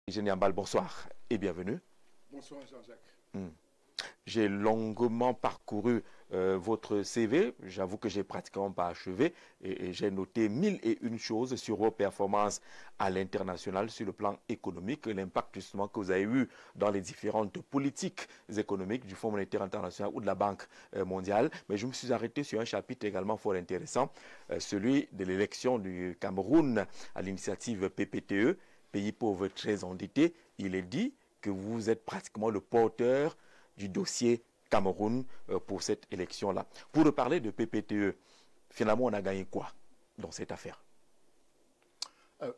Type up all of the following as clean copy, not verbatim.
Géniambal, bonsoir et bienvenue. Bonsoir Jean-Jacques. J'ai longuement parcouru votre CV. J'avoue que j'ai pratiquement pas achevé et j'ai noté 1001 choses sur vos performances à l'international sur le plan économique, l'impact justement que vous avez eu dans les différentes politiques économiques du Fonds monétaire international ou de la Banque mondiale. Mais je me suis arrêté sur un chapitre également fort intéressant, celui de l'élection du Cameroun à l'initiative PPTE, pays pauvre très endetté. Il est dit que vous êtes pratiquement le porteur du dossier Cameroun pour cette élection-là. Pour reparler de PPTE, finalement, on a gagné quoi dans cette affaire?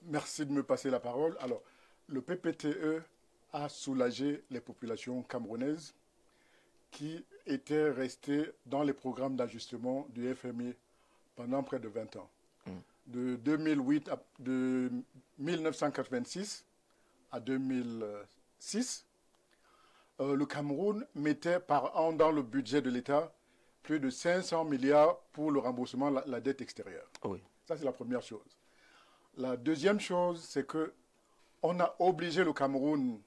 Merci de me passer la parole. Alors, le PPTE a soulagé les populations camerounaises qui étaient restées dans les programmes d'ajustement du FMI pendant près de 20 ans. De 1986 à 2006, le Cameroun mettait par an dans le budget de l'État plus de 500 milliards pour le remboursement de la dette extérieure. Oui. Ça, c'est la première chose. La deuxième chose, c'est qu'on a obligé le Cameroun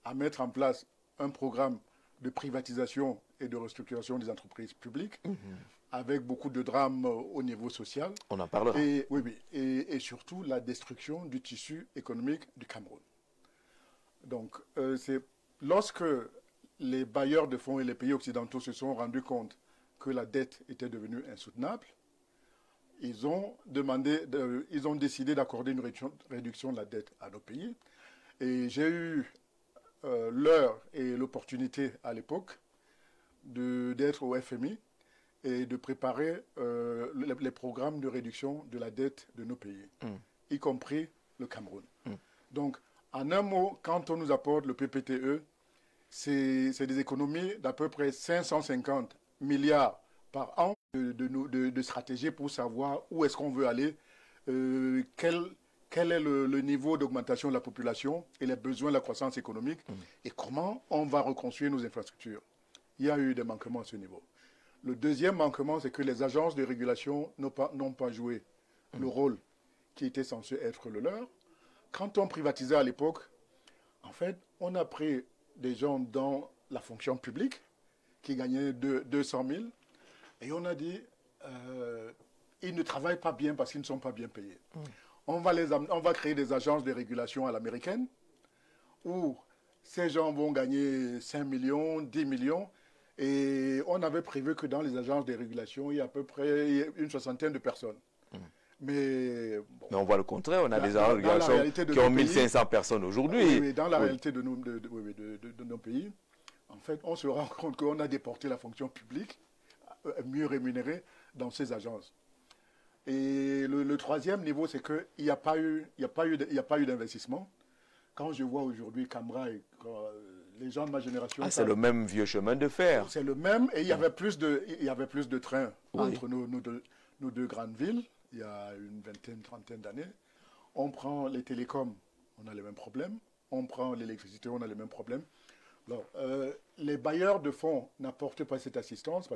à mettre en place un programme de privatisation et de restructuration des entreprises publiques, avec beaucoup de drames au niveau social. On en parlera. Et surtout la destruction du tissu économique du Cameroun. Donc, c'est lorsque les bailleurs de fonds et les pays occidentaux se sont rendus compte que la dette était devenue insoutenable, ils ont décidé d'accorder une réduction de la dette à nos pays. Et j'ai eu l'heure et l'opportunité à l'époque d'être au FMI et de préparer les programmes de réduction de la dette de nos pays, y compris le Cameroun. Donc, en un mot, quand on nous apporte le PPTE, c'est des économies d'à peu près 550 milliards par an de stratégie pour savoir où est-ce qu'on veut aller, quel est le niveau d'augmentation de la population et les besoins de la croissance économique et comment on va reconstruire nos infrastructures. Il y a eu des manquements à ce niveau. Le deuxième manquement, c'est que les agences de régulation n'ont pas joué le rôle qui était censé être le leur. Quand on privatisait à l'époque, en fait, on a pris des gens dans la fonction publique qui gagnaient 200 000 et on a dit ils ne travaillent pas bien parce qu'ils ne sont pas bien payés. On va créer des agences de régulation à l'américaine où ces gens vont gagner 5 millions, 10 millions et on avait prévu que dans les agences de régulation, il y a à peu près une soixantaine de personnes. Mais on voit le contraire, on a des organisations qui ont 1500 personnes aujourd'hui. Oui, dans la réalité de nos pays, en fait, on se rend compte qu'on a déporté la fonction publique mieux rémunérée dans ces agences. Et le troisième niveau, c'est qu'il n'y a pas eu d'investissement. Quand je vois aujourd'hui Camra et les gens de ma génération... c'est le même vieux chemin de fer. C'est le même, et il y avait plus de trains entre nos deux grandes villes. Il y a une vingtaine, trentaine d'années. On prend les télécoms, on a les mêmes problèmes. On prend l'électricité, on a les mêmes problèmes. Alors, les bailleurs de fonds n'apportent pas cette assistance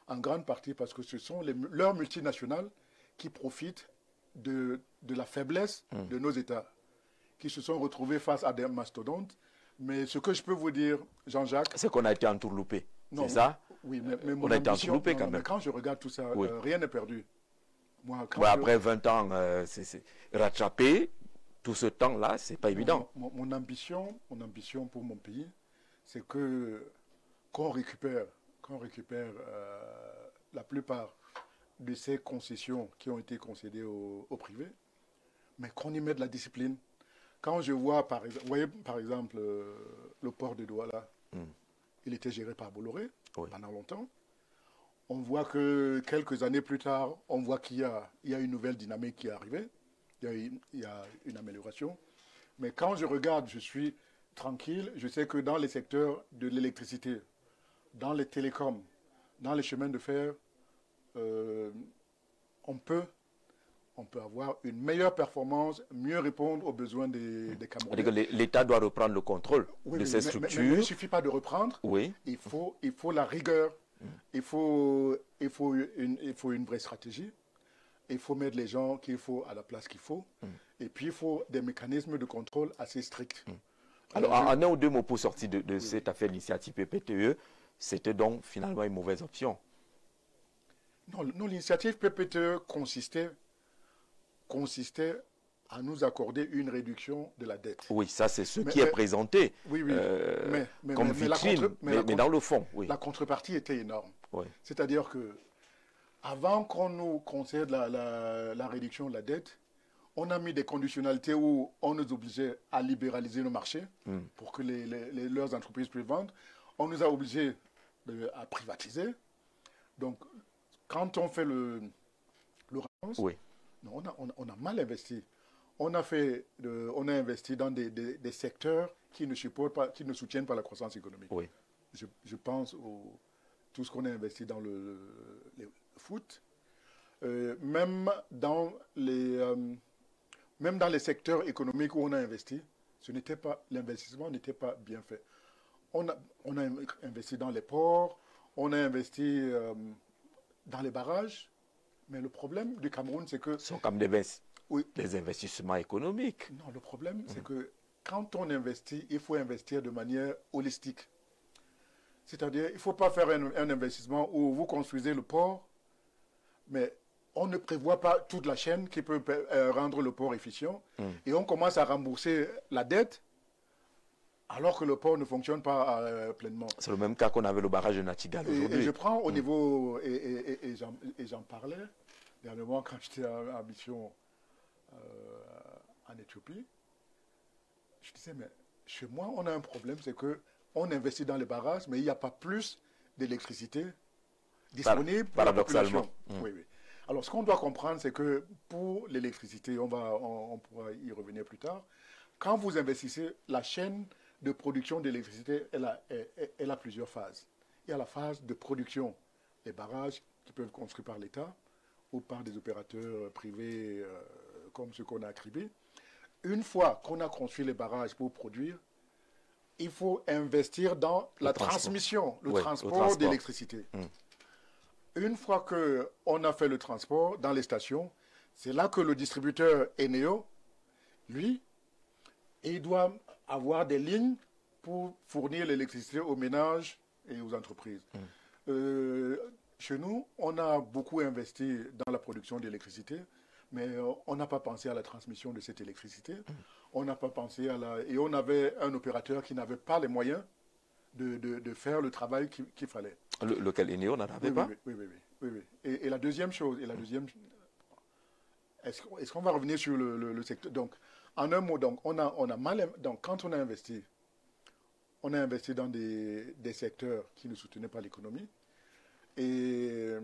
en grande partie parce que ce sont leurs multinationales qui profitent de la faiblesse de nos États, qui se sont retrouvés face à des mastodontes. Mais ce que je peux vous dire, Jean-Jacques... C'est qu'on a été entourloupé, c'est ça? Oui, mais on a été entourloupé quand même. Mais quand je regarde tout ça, rien n'est perdu. Après 20 ans, c'est rattraper tout ce temps-là, c'est pas évident. Mon ambition pour mon pays, c'est qu'on récupère la plupart de ces concessions qui ont été concédées au privé, mais qu'on y mette de la discipline. Quand je vois, vous voyez par exemple le port de Douala, il était géré par Bolloré pendant longtemps. On voit que quelques années plus tard, on voit qu'il y a une nouvelle dynamique qui est arrivée. Il y a une amélioration. Mais quand je regarde, je suis tranquille. Je sais que dans les secteurs de l'électricité, dans les télécoms, dans les chemins de fer, on peut avoir une meilleure performance, mieux répondre aux besoins des Camerounais. L'État doit reprendre le contrôle de ces structures. Mais il ne suffit pas de reprendre. Il faut la rigueur. Il faut une vraie stratégie. Il faut mettre les gens qu'il faut à la place qu'il faut. Et puis, il faut des mécanismes de contrôle assez stricts. Alors, en un ou deux mots pour sortir de cette affaire d'initiative PPTE, c'était donc finalement une mauvaise option. Non, l'initiative PPTE consistait à nous accorder une réduction de la dette. Oui, ça c'est ce qui est présenté oui, comme vitrine, mais dans le fond, oui. La contrepartie était énorme. Oui. C'est-à-dire que avant qu'on nous concède la réduction de la dette, on a mis des conditionnalités où on nous obligeait à libéraliser nos marchés pour que leurs entreprises puissent vendre. On nous a obligés à privatiser. Donc, quand on fait le réponse, oui. on a mal investi. On a investi dans des secteurs qui ne soutiennent pas la croissance économique. Oui. Je pense tout ce qu'on a investi dans le foot, même dans les secteurs économiques où on a investi, l'investissement n'était pas bien fait. On a investi dans les ports, on a investi dans les barrages, mais le problème du Cameroun, c'est que... Ce sont comme des investissements économiques. Non, le problème, c'est que quand on investit, il faut investir de manière holistique. C'est-à-dire, il ne faut pas faire un investissement où vous construisez le port, mais on ne prévoit pas toute la chaîne qui peut rendre le port efficient, et on commence à rembourser la dette alors que le port ne fonctionne pas pleinement. C'est le même cas qu'on avait le barrage de Natigal aujourd'hui. Et je prends au niveau, et j'en parlais dernièrement quand j'étais en mission en Éthiopie, je disais, mais chez moi, on a un problème, c'est qu'on investit dans les barrages, mais il n'y a pas plus d'électricité disponible pour la population. Oui. Alors, ce qu'on doit comprendre, c'est que pour l'électricité, on pourra y revenir plus tard, quand vous investissez, la chaîne de production d'électricité, elle a plusieurs phases. Il y a la phase de production, les barrages qui peuvent être construits par l'État ou par des opérateurs privés comme ceux qu'on a à Kribé. Une fois qu'on a construit les barrages pour produire, il faut investir dans la transmission, le transport d'électricité. Une fois qu'on a fait le transport dans les stations, c'est là que le distributeur Eneo, lui, il doit avoir des lignes pour fournir l'électricité aux ménages et aux entreprises. Chez nous, on a beaucoup investi dans la production d'électricité, mais on n'a pas pensé à la transmission de cette électricité. On n'a pas pensé et on avait un opérateur qui n'avait pas les moyens de faire le travail qu'il fallait. Lequel Eneo n'en avait pas? Oui. Et la deuxième chose, est-ce qu'on va revenir sur le secteur? Donc, en un mot, donc, quand on a investi dans des secteurs qui ne soutenaient pas l'économie. Et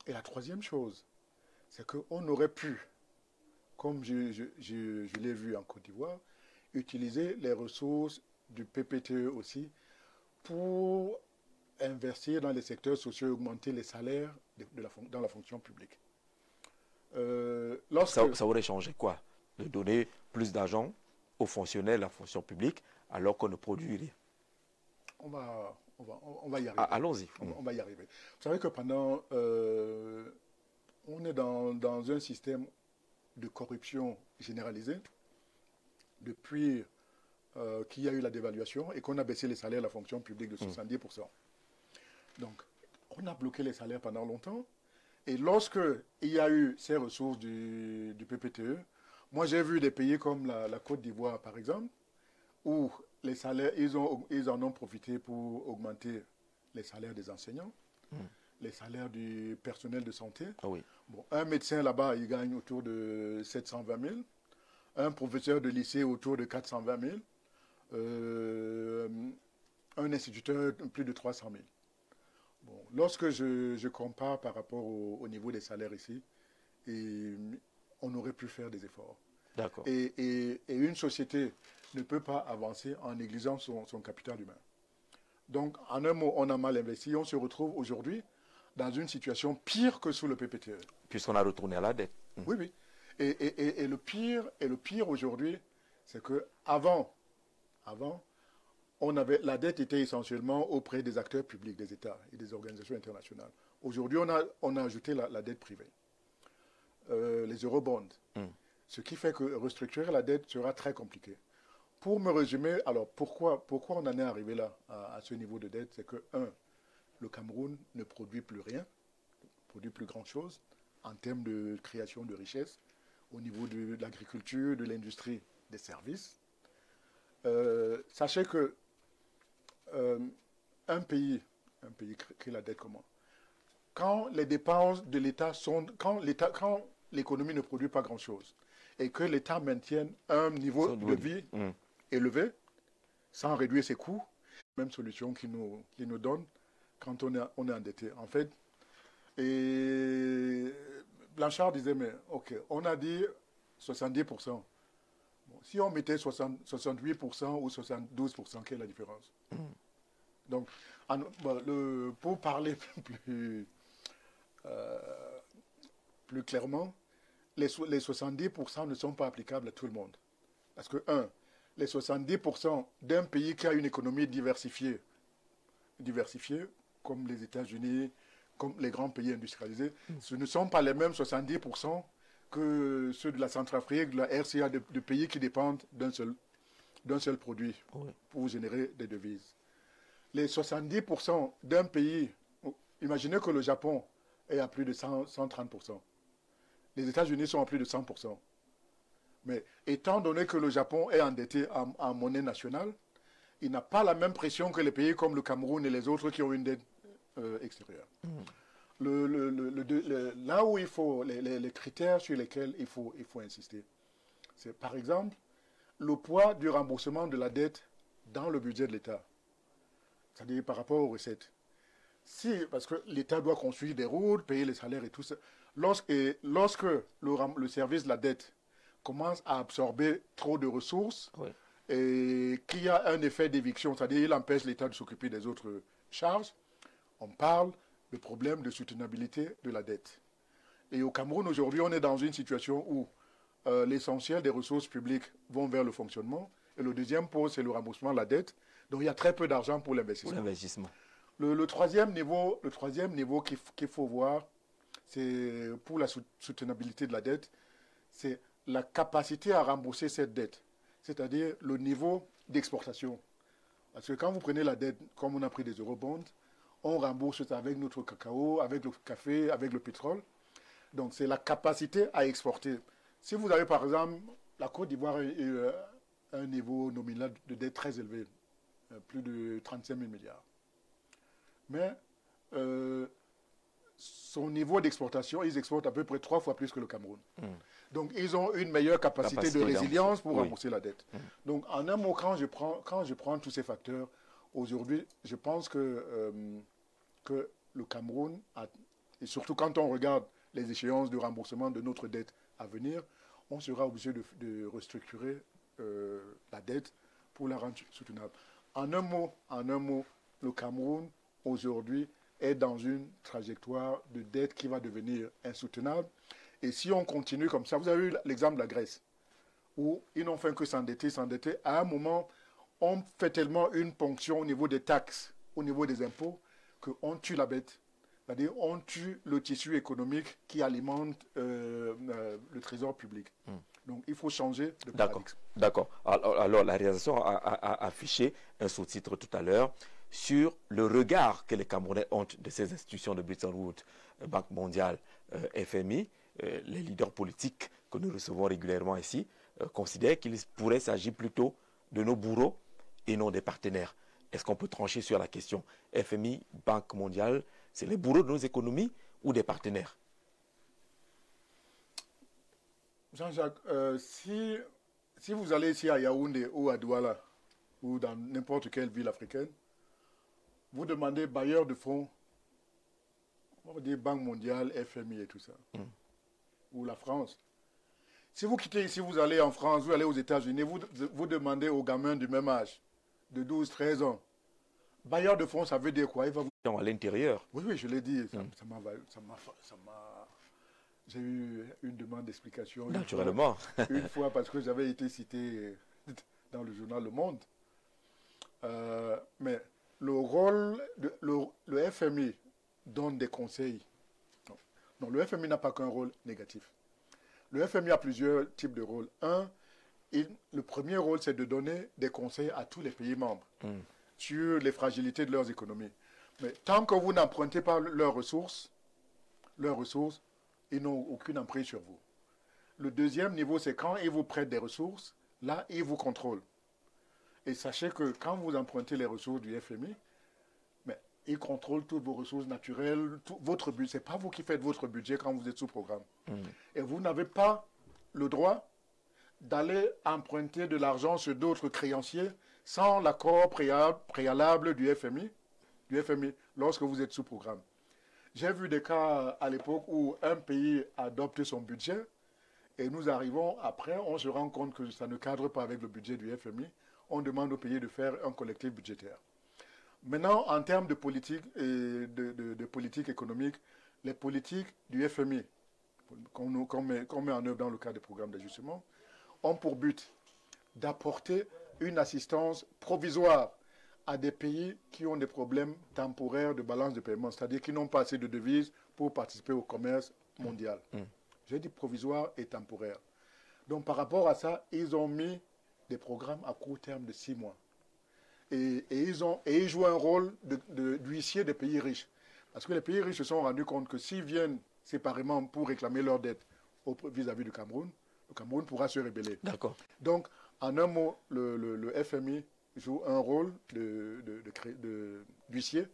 la troisième chose, c'est qu'on aurait pu, comme je l'ai vu en Côte d'Ivoire, utiliser les ressources du PPTE aussi pour investir dans les secteurs sociaux et augmenter les salaires dans la fonction publique. Ça aurait changé quoi? De donner plus d'argent aux fonctionnaires de la fonction publique alors qu'on ne produit rien. On va y arriver. Allons-y. On va y arriver. Vous savez que on est dans un système de corruption généralisée depuis qu'il y a eu la dévaluation et qu'on a baissé les salaires de la fonction publique de 70%. Donc, on a bloqué les salaires pendant longtemps. Et lorsque il y a eu ces ressources du PPTE, moi j'ai vu des pays comme la Côte d'Ivoire, par exemple, où les salaires, ils en ont profité pour augmenter les salaires des enseignants, les salaires du personnel de santé. Ah oui. Bon, un médecin là-bas, il gagne autour de 720 000. Un professeur de lycée autour de 420 000. Un instituteur, plus de 300 000. Bon, lorsque je compare par rapport au niveau des salaires ici, on aurait pu faire des efforts. D'accord. Et une société ne peut pas avancer en négligeant son capital humain. Donc, en un mot, on a mal investi. On se retrouve aujourd'hui dans une situation pire que sous le PPTE. Puisqu'on a retourné à la dette. Oui. Et le pire aujourd'hui, c'est que avant, la dette était essentiellement auprès des acteurs publics, des États et des organisations internationales. Aujourd'hui, on a ajouté la dette privée. Les eurobonds. Ce qui fait que restructurer la dette sera très compliqué. Pour me résumer, alors pourquoi on en est arrivé là, à ce niveau de dette? C'est que, un, le Cameroun ne produit plus rien, ne produit plus grand-chose en termes de création de richesses au niveau de l'agriculture, de l'industrie, des services. Sachez que un pays crée la dette comment? Quand les dépenses de l'État sont... Quand l'économie ne produit pas grand-chose et que l'État maintienne un niveau de vie élevé sans réduire ses coûts, même solution qui nous donne quand on est endetté. En fait, et Blanchard disait, mais ok, on a dit 70%. Bon, si on mettait 68% ou 72%, quelle est la différence? Donc, pour parler plus clairement, les 70% ne sont pas applicables à tout le monde. Parce que, un, les 70% d'un pays qui a une économie diversifiée, comme les États-Unis, comme les grands pays industrialisés, ce ne sont pas les mêmes 70% que ceux de la Centrafrique, de la RCA, de pays qui dépendent d'un seul produit pour générer des devises. Les 70% d'un pays, imaginez que le Japon est à plus de 130%. Les États-Unis sont à plus de 100%. Mais étant donné que le Japon est endetté en monnaie nationale, il n'a pas la même pression que les pays comme le Cameroun et les autres qui ont une dette extérieure. Là où il faut, les critères sur lesquels il faut insister, c'est par exemple le poids du remboursement de la dette dans le budget de l'État, c'est-à-dire par rapport aux recettes. Parce que l'État doit construire des routes, payer les salaires et tout ça. Lorsque le service de la dette commence à absorber trop de ressources et qu'il y a un effet d'éviction, c'est-à-dire qu'il empêche l'État de s'occuper des autres charges, on parle de problème de soutenabilité de la dette. Et au Cameroun, aujourd'hui, on est dans une situation où l'essentiel des ressources publiques vont vers le fonctionnement et le deuxième pôle, c'est le remboursement de la dette. Donc il y a très peu d'argent pour l'investissement. Le troisième niveau qu'il faut voir, c'est pour la soutenabilité de la dette, c'est la capacité à rembourser cette dette, c'est-à-dire le niveau d'exportation. Parce que quand vous prenez la dette, comme on a pris des eurobonds, on rembourse ça avec notre cacao, avec le café, avec le pétrole. Donc c'est la capacité à exporter. Si vous avez par exemple, la Côte d'Ivoire a un niveau nominal de dette très élevé, plus de 35 000 milliards. Mais son niveau d'exportation, ils exportent à peu près 3 fois plus que le Cameroun. Donc ils ont une meilleure capacité de résilience pour rembourser la dette. Donc en un mot, quand je prends tous ces facteurs, aujourd'hui, je pense que le Cameroun, et surtout quand on regarde les échéances de remboursement de notre dette à venir, on sera obligé de restructurer la dette pour la rendre soutenable. En un mot, le Cameroun, aujourd'hui, est dans une trajectoire de dette qui va devenir insoutenable. Et si on continue comme ça, vous avez eu l'exemple de la Grèce, où ils n'ont fait que s'endetter. À un moment, on fait tellement une ponction au niveau des taxes, au niveau des impôts, qu'on tue la bête. C'est-à-dire on tue le tissu économique qui alimente le trésor public. Donc il faut changer de paradigme. D'accord. Alors la réalisation a affiché un sous-titre tout à l'heure sur le regard que les Camerounais ont de ces institutions de Bretton Woods, Banque mondiale, FMI. Les leaders politiques que nous recevons régulièrement ici considèrent qu'il pourrait s'agir plutôt de nos bourreaux et non des partenaires. Est-ce qu'on peut trancher sur la question? FMI, Banque mondiale, c'est les bourreaux de nos économies ou des partenaires? Jean-Jacques, si vous allez ici à Yaoundé ou à Douala ou dans n'importe quelle ville africaine, vous demandez bailleurs de fonds, on va dire Banque mondiale, FMI et tout ça, ou la France. Si vous quittez ici, vous allez en France, vous allez aux États-Unis, vous demandez aux gamins du même âge, de 12, 13 ans, bailleur de fonds, ça veut dire quoi? Il va vous... À l'intérieur. Oui, je l'ai dit, j'ai eu une demande d'explication. Naturellement. Une fois parce que j'avais été cité dans le journal Le Monde. Mais le rôle, le FMI donne des conseils. Non, le FMI n'a pas qu'un rôle négatif. Le FMI a plusieurs types de rôles. Le premier rôle, c'est de donner des conseils à tous les pays membres sur les fragilités de leurs économies. Mais tant que vous n'empruntez pas leurs ressources, ils n'ont aucune emprise sur vous. Le deuxième niveau, c'est quand ils vous prêtent des ressources, là, ils vous contrôlent. Et sachez que quand vous empruntez les ressources du FMI, mais ils contrôlent toutes vos ressources naturelles, votre budget. Ce n'est pas vous qui faites votre budget quand vous êtes sous programme. Et vous n'avez pas le droit d'aller emprunter de l'argent sur d'autres créanciers sans l'accord préalable du FMI, lorsque vous êtes sous programme. J'ai vu des cas à l'époque où un pays adopte son budget et nous arrivons après, on se rend compte que ça ne cadre pas avec le budget du FMI. On demande au pays de faire un collectif budgétaire. Maintenant, en termes de politique et de politique économique, les politiques du FMI qu'on met en œuvre dans le cadre des programmes d'ajustement ont pour but d'apporter une assistance provisoire à des pays qui ont des problèmes temporaires de balance de paiement, c'est-à-dire qui n'ont pas assez de devises pour participer au commerce mondial. J'ai dit provisoire et temporaire. Donc par rapport à ça, ils ont mis des programmes à court terme de 6 mois. Et ils jouent un rôle d'huissier des pays riches. Parce que les pays riches se sont rendus compte que s'ils viennent séparément pour réclamer leurs dettes vis-à-vis du Cameroun, le Cameroun pourra se rebeller. D'accord. Donc, en un mot, le FMI joue un rôle d'huissier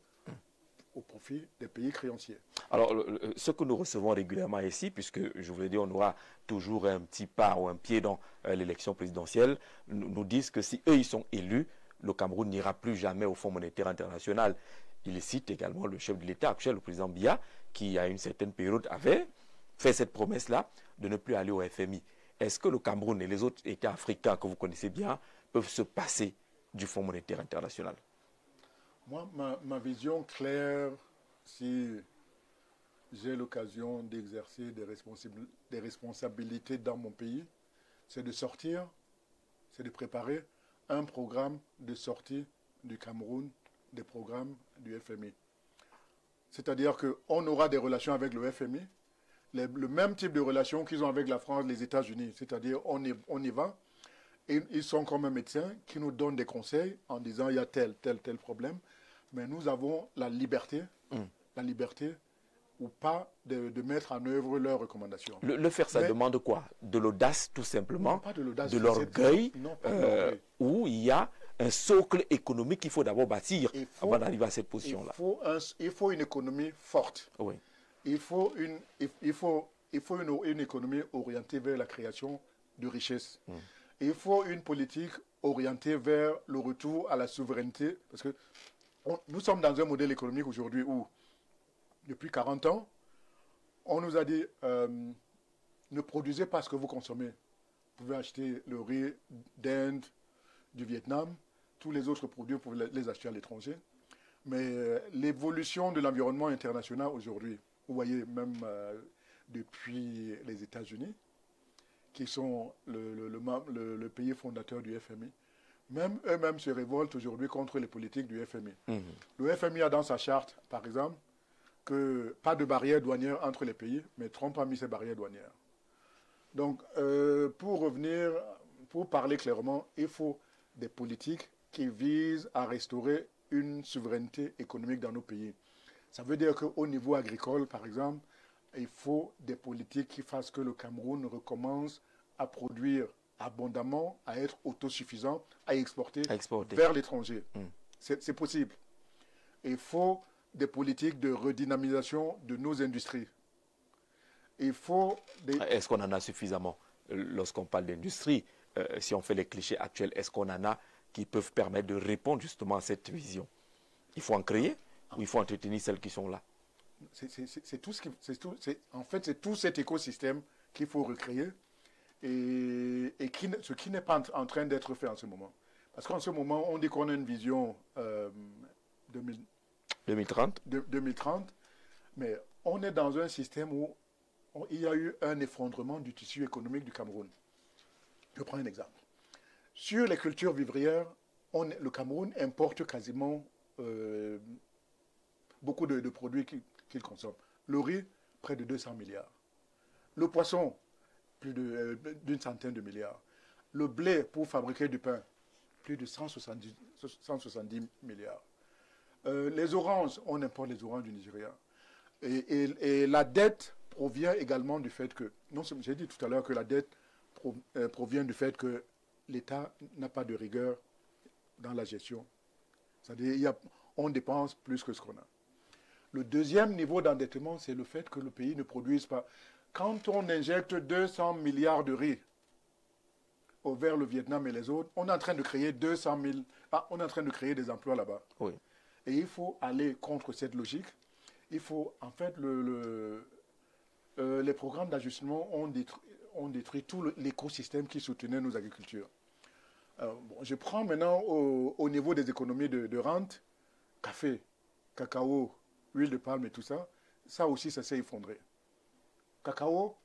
au profit des pays créanciers. Alors, ce que nous recevons régulièrement ici, puisque je vous l'ai dit, on aura toujours un petit pas ou un pied dans l'élection présidentielle, nous disent que si eux, ils sont élus, le Cameroun n'ira plus jamais au Fonds monétaire international. Il cite également le chef de l'État actuel, le président Biya, qui à une certaine période avait fait cette promesse-là de ne plus aller au FMI. Est-ce que le Cameroun et les autres États africains que vous connaissez bien peuvent se passer du Fonds monétaire international? Moi, ma vision claire, si j'ai l'occasion d'exercer des responsabilités dans mon pays, c'est de sortir, c'est de préparer un programme de sortie du Cameroun des programmes du FMI. C'est-à-dire qu'on aura des relations avec le FMI, le même type de relations qu'ils ont avec la France, les États-Unis. C'est-à-dire on y va, et ils sont comme un médecin qui nous donne des conseils en disant il y a tel problème, mais nous avons la liberté ou pas de mettre en œuvre leurs recommandations. Le faire, ça demande quoi? De l'audace, tout simplement? Non, pas de l'audace. De l'orgueil, où il y a un socle économique qu'il faut d'abord bâtir avant d'arriver à cette position-là. Il faut une économie forte. Oui. Il faut une économie orientée vers la création de richesses. Il faut une politique orientée vers le retour à la souveraineté. Parce que nous sommes dans un modèle économique aujourd'hui où, depuis 40 ans, on nous a dit ne produisez pas ce que vous consommez. Vous pouvez acheter le riz d'Inde, du Vietnam, tous les autres produits, vous pouvez les acheter à l'étranger. Mais l'évolution de l'environnement international aujourd'hui, vous voyez même depuis les États-Unis, qui sont le pays fondateur du FMI, même eux-mêmes se révoltent aujourd'hui contre les politiques du FMI. Le FMI a dans sa charte, par exemple, que pas de barrière douanière entre les pays, mais Trump a mis ces barrières douanières. Donc, pour parler clairement, il faut des politiques qui visent à restaurer une souveraineté économique dans nos pays. Ça veut dire qu'au niveau agricole, par exemple, il faut des politiques qui fassent que le Cameroun recommence à produire abondamment, à être autosuffisant, à exporter vers l'étranger. C'est possible. Il faut des politiques de redynamisation de nos industries. Est-ce qu'on en a suffisamment? Lorsqu'on parle d'industrie, si on fait les clichés actuels, est-ce qu'on en a qui peuvent permettre de répondre justement à cette vision? Il faut en créer ou il faut entretenir celles qui sont là? En fait, c'est tout cet écosystème qu'il faut recréer et ce qui n'est pas en train d'être fait en ce moment. Parce qu'en ce moment, on dit qu'on a une vision 2030, mais on est dans un système où il y a eu un effondrement du tissu économique du Cameroun. Je prends un exemple. Sur les cultures vivrières, le Cameroun importe quasiment beaucoup de produits qu'il consomme. Le riz, près de 200 milliards. Le poisson, d'une centaine de milliards. Le blé pour fabriquer du pain, plus de 170 milliards. Les oranges, on importe les oranges du Nigeria. Et la dette provient également du fait que, non, j'ai dit tout à l'heure que la dette provient du fait que l'État n'a pas de rigueur dans la gestion. C'est-à-dire, on dépense plus que ce qu'on a. Le deuxième niveau d'endettement, c'est le fait que le pays ne produise pas. Quand on injecte 200 milliards de riz vers le Vietnam et les autres, on est en train de créer on est en train de créer des emplois là-bas. Oui. Et il faut aller contre cette logique. Il faut, en fait, les programmes d'ajustement ont détruit tout l'écosystème qui soutenait nos agricultures. Je prends maintenant au niveau des économies de rente, café, cacao, huile de palme et tout ça, ça aussi, ça s'est effondré. Cacao,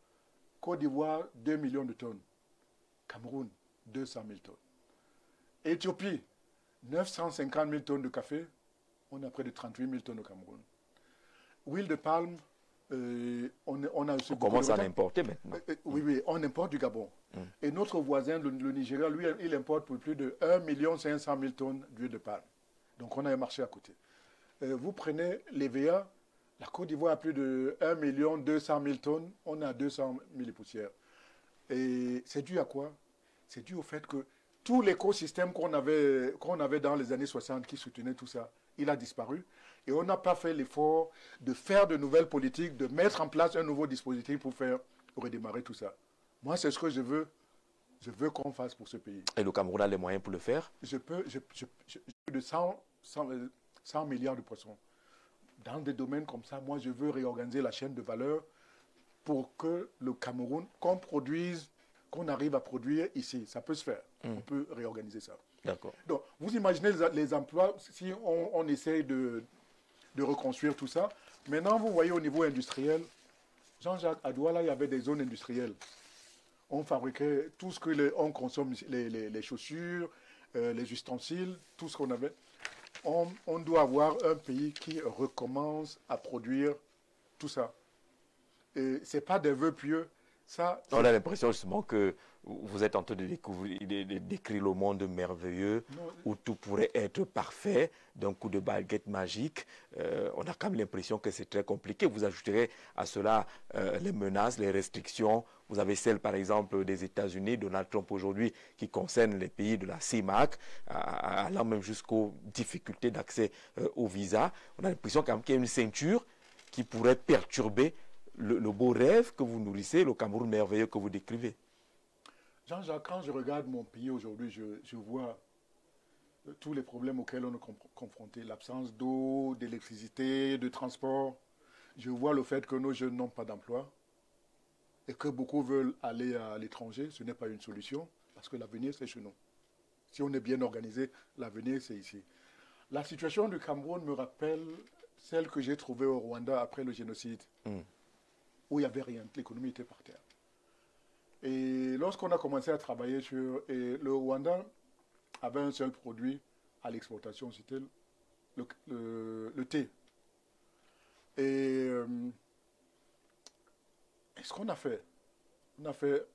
Côte d'Ivoire, 2 millions de tonnes. Cameroun, 200 000 tonnes. Éthiopie, 950 000 tonnes de café. On a près de 38 000 tonnes au Cameroun. Huile de palme, on a aussi... On commence à l'importer maintenant. Oui, on importe du Gabon. Et notre voisin, le Nigeria, lui, il importe pour plus de 1 500 000 tonnes d'huile de palme. Donc on a un marché à côté. Vous prenez l'EVA, la Côte d'Ivoire a plus de 1 200 000 tonnes, on a 200 000 poussières. Et c'est dû à quoi? C'est dû au fait que tout l'écosystème qu'on avait dans les années 60 qui soutenait tout ça, il a disparu. Et on n'a pas fait l'effort de faire de nouvelles politiques, de mettre en place un nouveau dispositif pour redémarrer tout ça. Moi, c'est ce que je veux. Je veux qu'on fasse pour ce pays. Et le Cameroun a les moyens pour le faire? Je peux de 100 milliards de poissons. Dans des domaines comme ça, moi, je veux réorganiser la chaîne de valeur pour que le Cameroun, qu'on arrive à produire ici. Ça peut se faire. On peut réorganiser ça. D'accord. Donc, vous imaginez les emplois, si on essaye de reconstruire tout ça. Maintenant, vous voyez au niveau industriel, Jean-Jacques, à Douala, il y avait des zones industrielles. On fabriquait tout ce que on consomme, les chaussures, les ustensiles, tout ce qu'on avait. On doit avoir un pays qui recommence à produire tout ça. Et ce n'est pas des vœux pieux. Ça, on a l'impression justement que vous êtes en train de décrire le monde merveilleux où tout pourrait être parfait d'un coup de baguette magique. On a quand même l'impression que c'est très compliqué. Vous ajouterez à cela les menaces, les restrictions. Vous avez celle par exemple des États-Unis, Donald Trump aujourd'hui, qui concerne les pays de la CIMAC, allant même jusqu'aux difficultés d'accès au visa. On a l'impression quand même qu'il y a une ceinture qui pourrait perturber le beau rêve que vous nourrissez, le Cameroun merveilleux que vous décrivez. Jean-Jacques, quand je regarde mon pays aujourd'hui, je vois tous les problèmes auxquels on est confronté. L'absence d'eau, d'électricité, de transport. Je vois le fait que nos jeunes n'ont pas d'emploi et que beaucoup veulent aller à l'étranger. Ce n'est pas une solution parce que l'avenir, c'est chez nous. Si on est bien organisé, l'avenir, c'est ici. La situation du Cameroun me rappelle celle que j'ai trouvée au Rwanda après le génocide. Où il n'y avait rien, l'économie était par terre. Et lorsqu'on a commencé à travailler le Rwanda avait un seul produit à l'exportation, c'était le thé. Et ce qu'on a fait, on a fait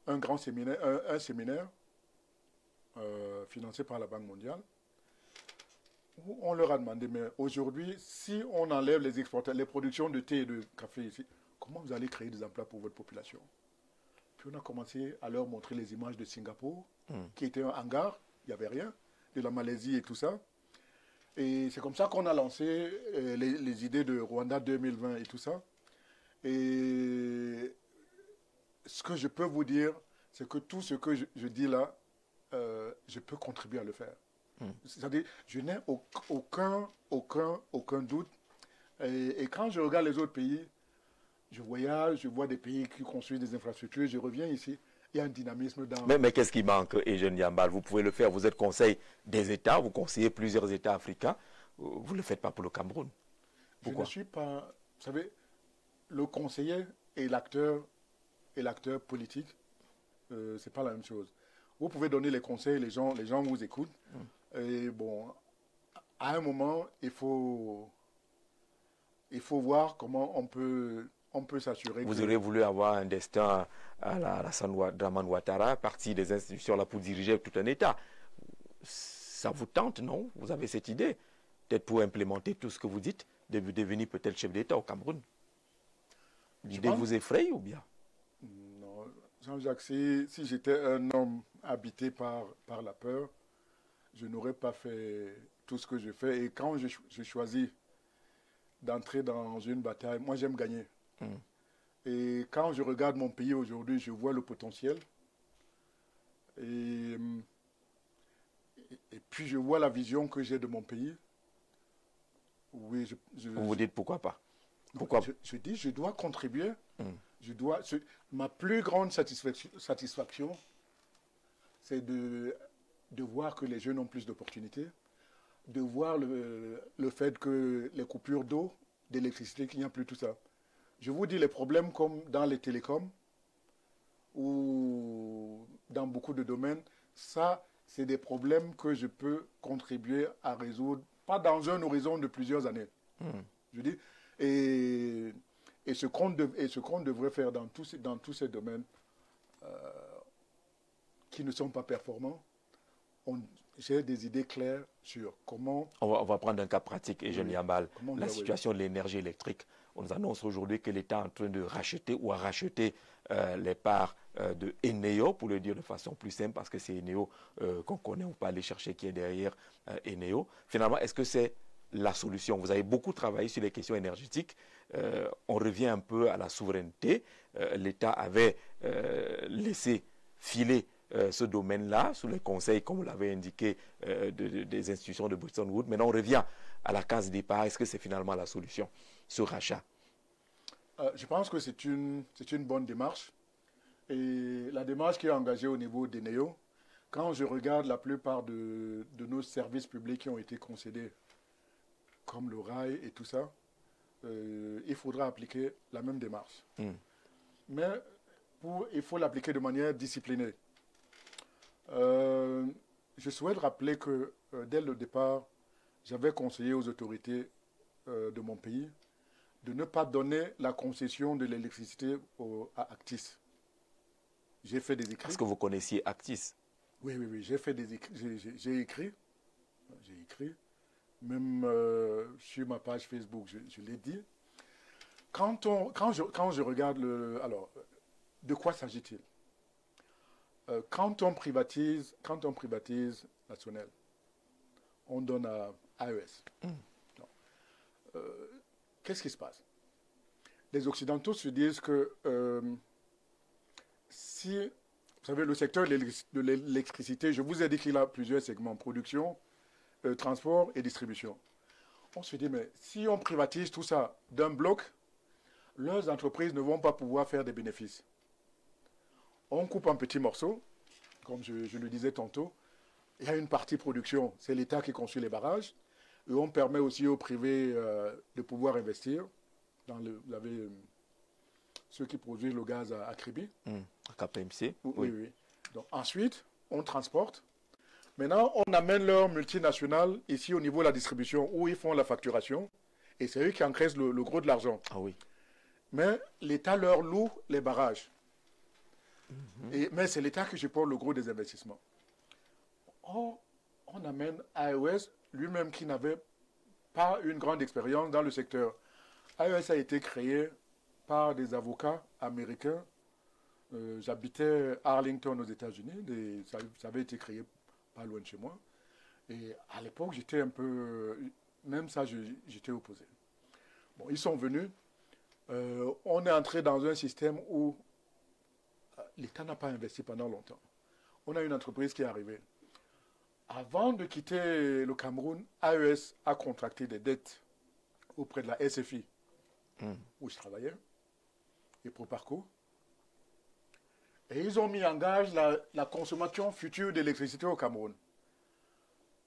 un séminaire financé par la Banque mondiale, où on leur a demandé, mais aujourd'hui, si on enlève les productions de thé et de café ici, comment vous allez créer des emplois pour votre population? Puis on a commencé à leur montrer les images de Singapour, qui était un hangar, il n'y avait rien, de la Malaisie et tout ça. Et c'est comme ça qu'on a lancé les idées de Rwanda 2020 et tout ça. Et ce que je peux vous dire, c'est que tout ce que je dis là, je peux contribuer à le faire. C'est-à-dire, je n'ai aucun doute. Et quand je regarde les autres pays, je voyage, je vois des pays qui construisent des infrastructures, je reviens ici, il y a un dynamisme dans... Mais qu'est-ce qui manque, Eugène Yambal? Vous pouvez le faire, vous êtes conseil des États, vous conseillez plusieurs États africains, vous ne le faites pas pour le Cameroun. Pourquoi? Je ne suis pas... Vous savez, le conseiller et l'acteur politique, ce n'est pas la même chose. Vous pouvez donner les conseils, les gens vous écoutent. Et bon, à un moment, il faut voir comment on peut on peut s'assurer que... Vous auriez voulu avoir un destin à la Dramane Ouattara, parti des institutions là pour diriger tout un État. Ça vous tente, non? Vous avez cette idée, peut-être pour implémenter tout ce que vous dites, de devenir peut-être chef d'État au Cameroun. L'idée vous effraie ou bien? Non, Jean-Jacques, si j'étais un homme habité par la peur, je n'aurais pas fait tout ce que je fais. Et quand je choisis d'entrer dans une bataille, moi j'aime gagner. Et quand je regarde mon pays aujourd'hui, je vois le potentiel. Et, et puis je vois la vision que j'ai de mon pays. Oui, vous vous dites pourquoi pas? Pourquoi? Je dis, je dois contribuer. Ma plus grande satisfaction, c'est de voir que les jeunes ont plus d'opportunités, de voir le fait que les coupures d'eau, d'électricité, qu'il n'y a plus tout ça. Je vous dis, les problèmes comme dans les télécoms ou dans beaucoup de domaines, ça, c'est des problèmes que je peux contribuer à résoudre, pas dans un horizon de plusieurs années. Je dis, et ce qu'on devrait faire dans tous ces domaines qui ne sont pas performants, j'ai des idées claires sur comment... On va prendre un cas pratique, et je n'y ai mal. La situation de l'énergie électrique. On nous annonce aujourd'hui que l'État est en train de racheter ou a racheté les parts de Eneo, pour le dire de façon plus simple, parce que c'est Eneo qu'on connaît, on peut aller chercher qui est derrière Eneo. Finalement, est-ce que c'est la solution? Vous avez beaucoup travaillé sur les questions énergétiques. On revient un peu à la souveraineté. L'État avait laissé filer ce domaine-là, sous les conseils, comme vous l'avez indiqué, des institutions de Bretton Woods. Maintenant, on revient à la case départ. Est-ce que c'est finalement la solution, ce rachat? Je pense que c'est une bonne démarche. Et la démarche qui est engagée au niveau d'Eneo, quand je regarde la plupart de nos services publics qui ont été concédés, comme le rail et tout ça, il faudra appliquer la même démarche. Mais il faut l'appliquer de manière disciplinée. Je souhaite rappeler que dès le départ, j'avais conseillé aux autorités de mon pays de ne pas donner la concession de l'électricité à Actis. J'ai fait des écrits. Est-ce que vous connaissiez Actis? Oui, j'ai fait des écrits. J'ai écrit. Même sur ma page Facebook, je l'ai dit. Quand je regarde alors, de quoi s'agit-il? Quand on privatise la Sonel, on donne à AES. Qu'est-ce qui se passe? Les Occidentaux se disent que si, vous savez, le secteur de l'électricité, je vous ai dit qu'il a plusieurs segments, production, transport et distribution. On se dit, mais si on privatise tout ça d'un bloc, leurs entreprises ne vont pas pouvoir faire des bénéfices. On coupe en petits morceaux, comme je le disais tantôt. Il y a une partie production, c'est l'État qui construit les barrages. Et on permet aussi aux privés de pouvoir investir. Vous avez ceux qui produisent le gaz à Kribi. À KPMC. Oui. Donc, ensuite, on transporte. Maintenant, on amène leur multinationale ici au niveau de la distribution où ils font la facturation. Et c'est eux qui encaissent le gros de l'argent. Ah oui. Mais l'État leur loue les barrages. Mais c'est l'État qui supporte le gros des investissements. On amène AES, lui-même qui n'avait pas une grande expérience dans le secteur. AES a été créé par des avocats américains. J'habitais à Arlington aux États-Unis. Ça avait été créé pas loin de chez moi. Et à l'époque, j'étais un peu... Même ça, j'étais opposé. Bon, ils sont venus. On est entré dans un système où l'État n'a pas investi pendant longtemps. On a une entreprise qui est arrivée. Avant de quitter le Cameroun, AES a contracté des dettes auprès de la SFI, où je travaillais, et Proparco. Et ils ont mis en gage la consommation future d'électricité au Cameroun.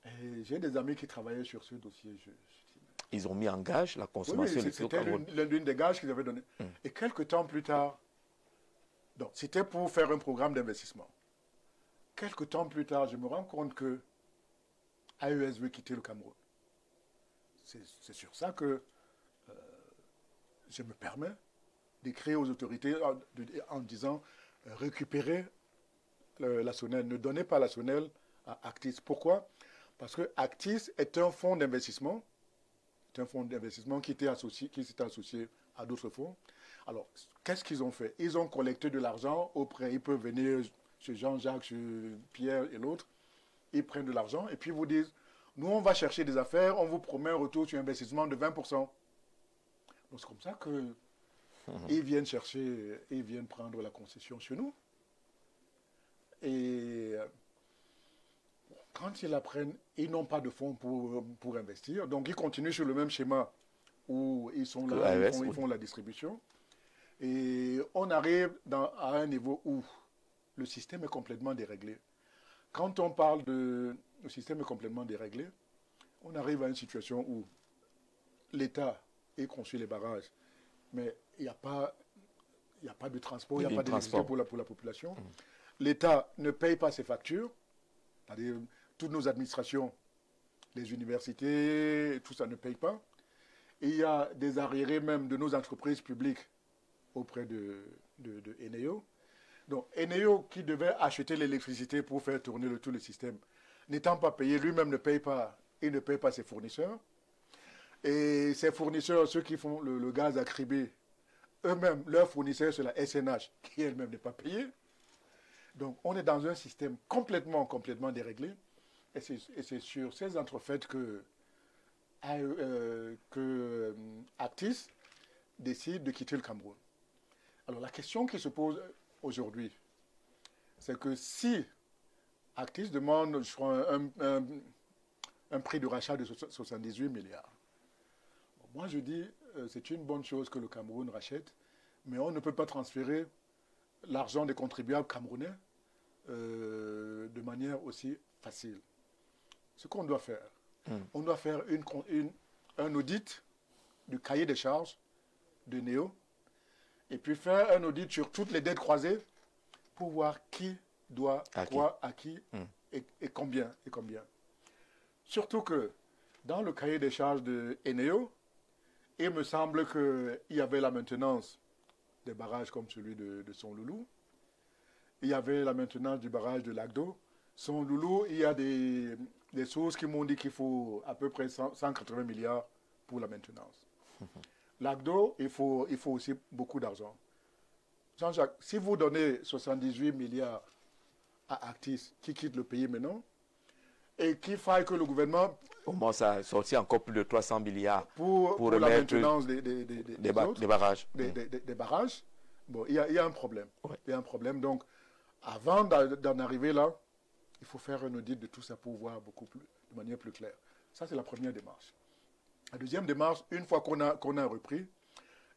Et j'ai des amis qui travaillaient sur ce dossier. Ils ont mis en gage la consommation d'électricité au Cameroun. C'était l'une des gages qu'ils avaient donné. Et quelques temps plus tard, donc c'était pour faire un programme d'investissement. Quelques temps plus tard, je me rends compte que AES veut quitter le Cameroun. C'est sur ça que je me permets d'écrire aux autorités en disant récupérez la Sonel, ne donnez pas la Sonel à Actis. Pourquoi? Parce que Actis est un fonds d'investissement, qui s'était associé à d'autres fonds. Alors, qu'est-ce qu'ils ont fait? Ils ont collecté de l'argent auprès, ils peuvent venir chez Jean-Jacques, chez Pierre et l'autre, ils prennent de l'argent et puis vous disent, nous on va chercher des affaires, on vous promet un retour sur investissement de 20%. Donc c'est comme ça qu'ils viennent chercher, ils viennent prendre la concession chez nous. Et quand ils la prennent, ils n'ont pas de fonds pour investir. Donc, ils continuent sur le même schéma où ils sont là, ils font la distribution. Et on arrive à un niveau où le système est complètement déréglé. Quand on parle le système est complètement déréglé, on arrive à une situation où l'État est construit les barrages, mais il n'y a pas de transport, il n'y a pas d'électricité pour la population. L'État ne paye pas ses factures, c'est-à-dire toutes nos administrations, les universités, tout ça ne paye pas. Et il y a des arriérés même de nos entreprises publiques auprès de Eneo. Donc Eneo qui devait acheter l'électricité pour faire tourner tout le système, n'étant pas payé, lui-même ne paye pas, il ne paye pas ses fournisseurs. Et ses fournisseurs, ceux qui font le gaz à Cribé, eux-mêmes, leurs fournisseurs, c'est la SNH, qui elle-même n'est pas payée. Donc, on est dans un système complètement déréglé. Et c'est sur ces entrefaites que Actis décide de quitter le Cameroun. Alors, la question qui se pose aujourd'hui, c'est que si Actis demande, je crois, un prix de rachat de 78 milliards, moi, je dis, c'est une bonne chose que le Cameroun rachète, mais on ne peut pas transférer l'argent des contribuables camerounais de manière aussi facile. Ce qu'on doit faire, on doit faire un audit du cahier des charges de Neo et puis faire un audit sur toutes les dettes croisées pour voir qui doit quoi à qui et combien. Surtout que dans le cahier des charges de Eneo, il me semble qu'il y avait la maintenance des barrages comme celui de Son Loulou. Il y avait la maintenance du barrage de Lagdo. Son Loulou, il y a des sources qui m'ont dit qu'il faut à peu près 180 milliards pour la maintenance. Lagdo, il faut aussi beaucoup d'argent. Jean-Jacques, si vous donnez 78 milliards à Actis qui quitte le pays maintenant, et qu'il faille que le gouvernement commence à sortir encore plus de 300 milliards pour la maintenance des barrages. Des barrages, bon, il y a un problème. Ouais. Il y a un problème. Donc, avant d'en arriver là, il faut faire un audit de tout ça pour voir de manière plus claire. Ça, c'est la première démarche. La deuxième démarche, une fois qu'on a repris,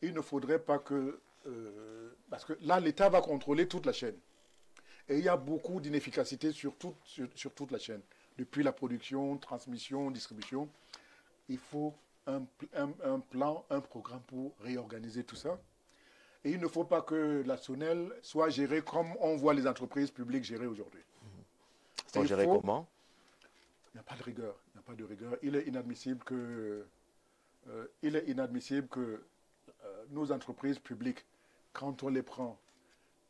il ne faudrait pas que... parce que là, l'État va contrôler toute la chaîne. Et il y a beaucoup d'inefficacité sur toute la chaîne. Depuis la production, transmission, distribution. Il faut un plan, un programme pour réorganiser tout ça. Et il ne faut pas que la Sonel soit gérée comme on voit les entreprises publiques gérées aujourd'hui. C'est géré comment? Il n'y a pas de rigueur. Il n'y a pas de rigueur. Il est inadmissible que nos entreprises publiques, quand on les prend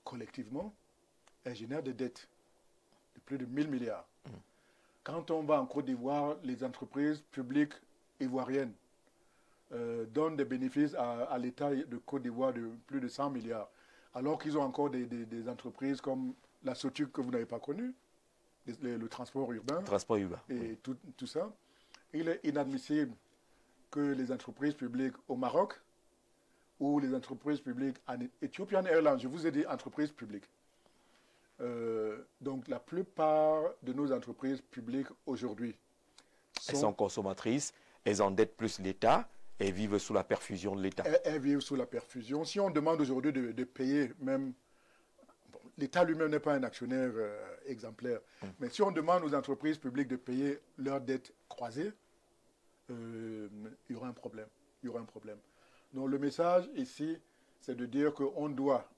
collectivement, elles génèrent des dettes de plus de 1000 milliards. Quand on va en Côte d'Ivoire, les entreprises publiques ivoiriennes donnent des bénéfices à l'État de Côte d'Ivoire de plus de 100 milliards, alors qu'ils ont encore des entreprises comme la SOTUC que vous n'avez pas connue, le transport urbain. Et tout ça. Il est inadmissible que les entreprises publiques au Maroc ou les entreprises publiques en Ethiopian Airlines, je vous ai dit entreprises publiques. Donc la plupart de nos entreprises publiques aujourd'hui sont consommatrices, elles endettent plus l'État et vivent sous la perfusion de l'État. Elles vivent sous la perfusion. Si on demande aujourd'hui de payer même... Bon, l'État lui-même n'est pas un actionnaire exemplaire, mais si on demande aux entreprises publiques de payer leurs dettes croisées, il y aura un problème. Donc le message ici, c'est de dire qu'on doit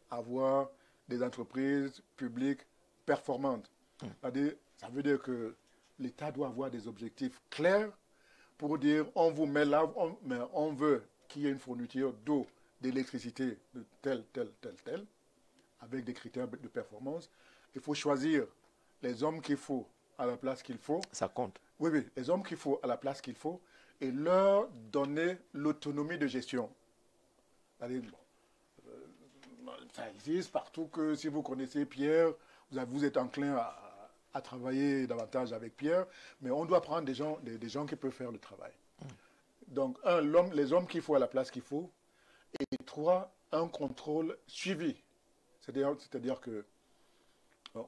avoir des entreprises publiques performantes. Ça veut dire que l'État doit avoir des objectifs clairs pour dire on vous met là, mais on veut qu'il y ait une fourniture d'eau, d'électricité de tel, avec des critères de performance. Il faut choisir les hommes qu'il faut à la place qu'il faut. Ça compte. Oui, oui, les hommes qu'il faut à la place qu'il faut et leur donner l'autonomie de gestion. Allez, bon, ça existe partout que si vous connaissez Pierre, vous êtes enclin à travailler davantage avec Pierre, mais on doit prendre des gens qui peuvent faire le travail. Donc, les hommes qu'il faut à la place qu'il faut, et 3, un contrôle suivi. C'est-à-dire que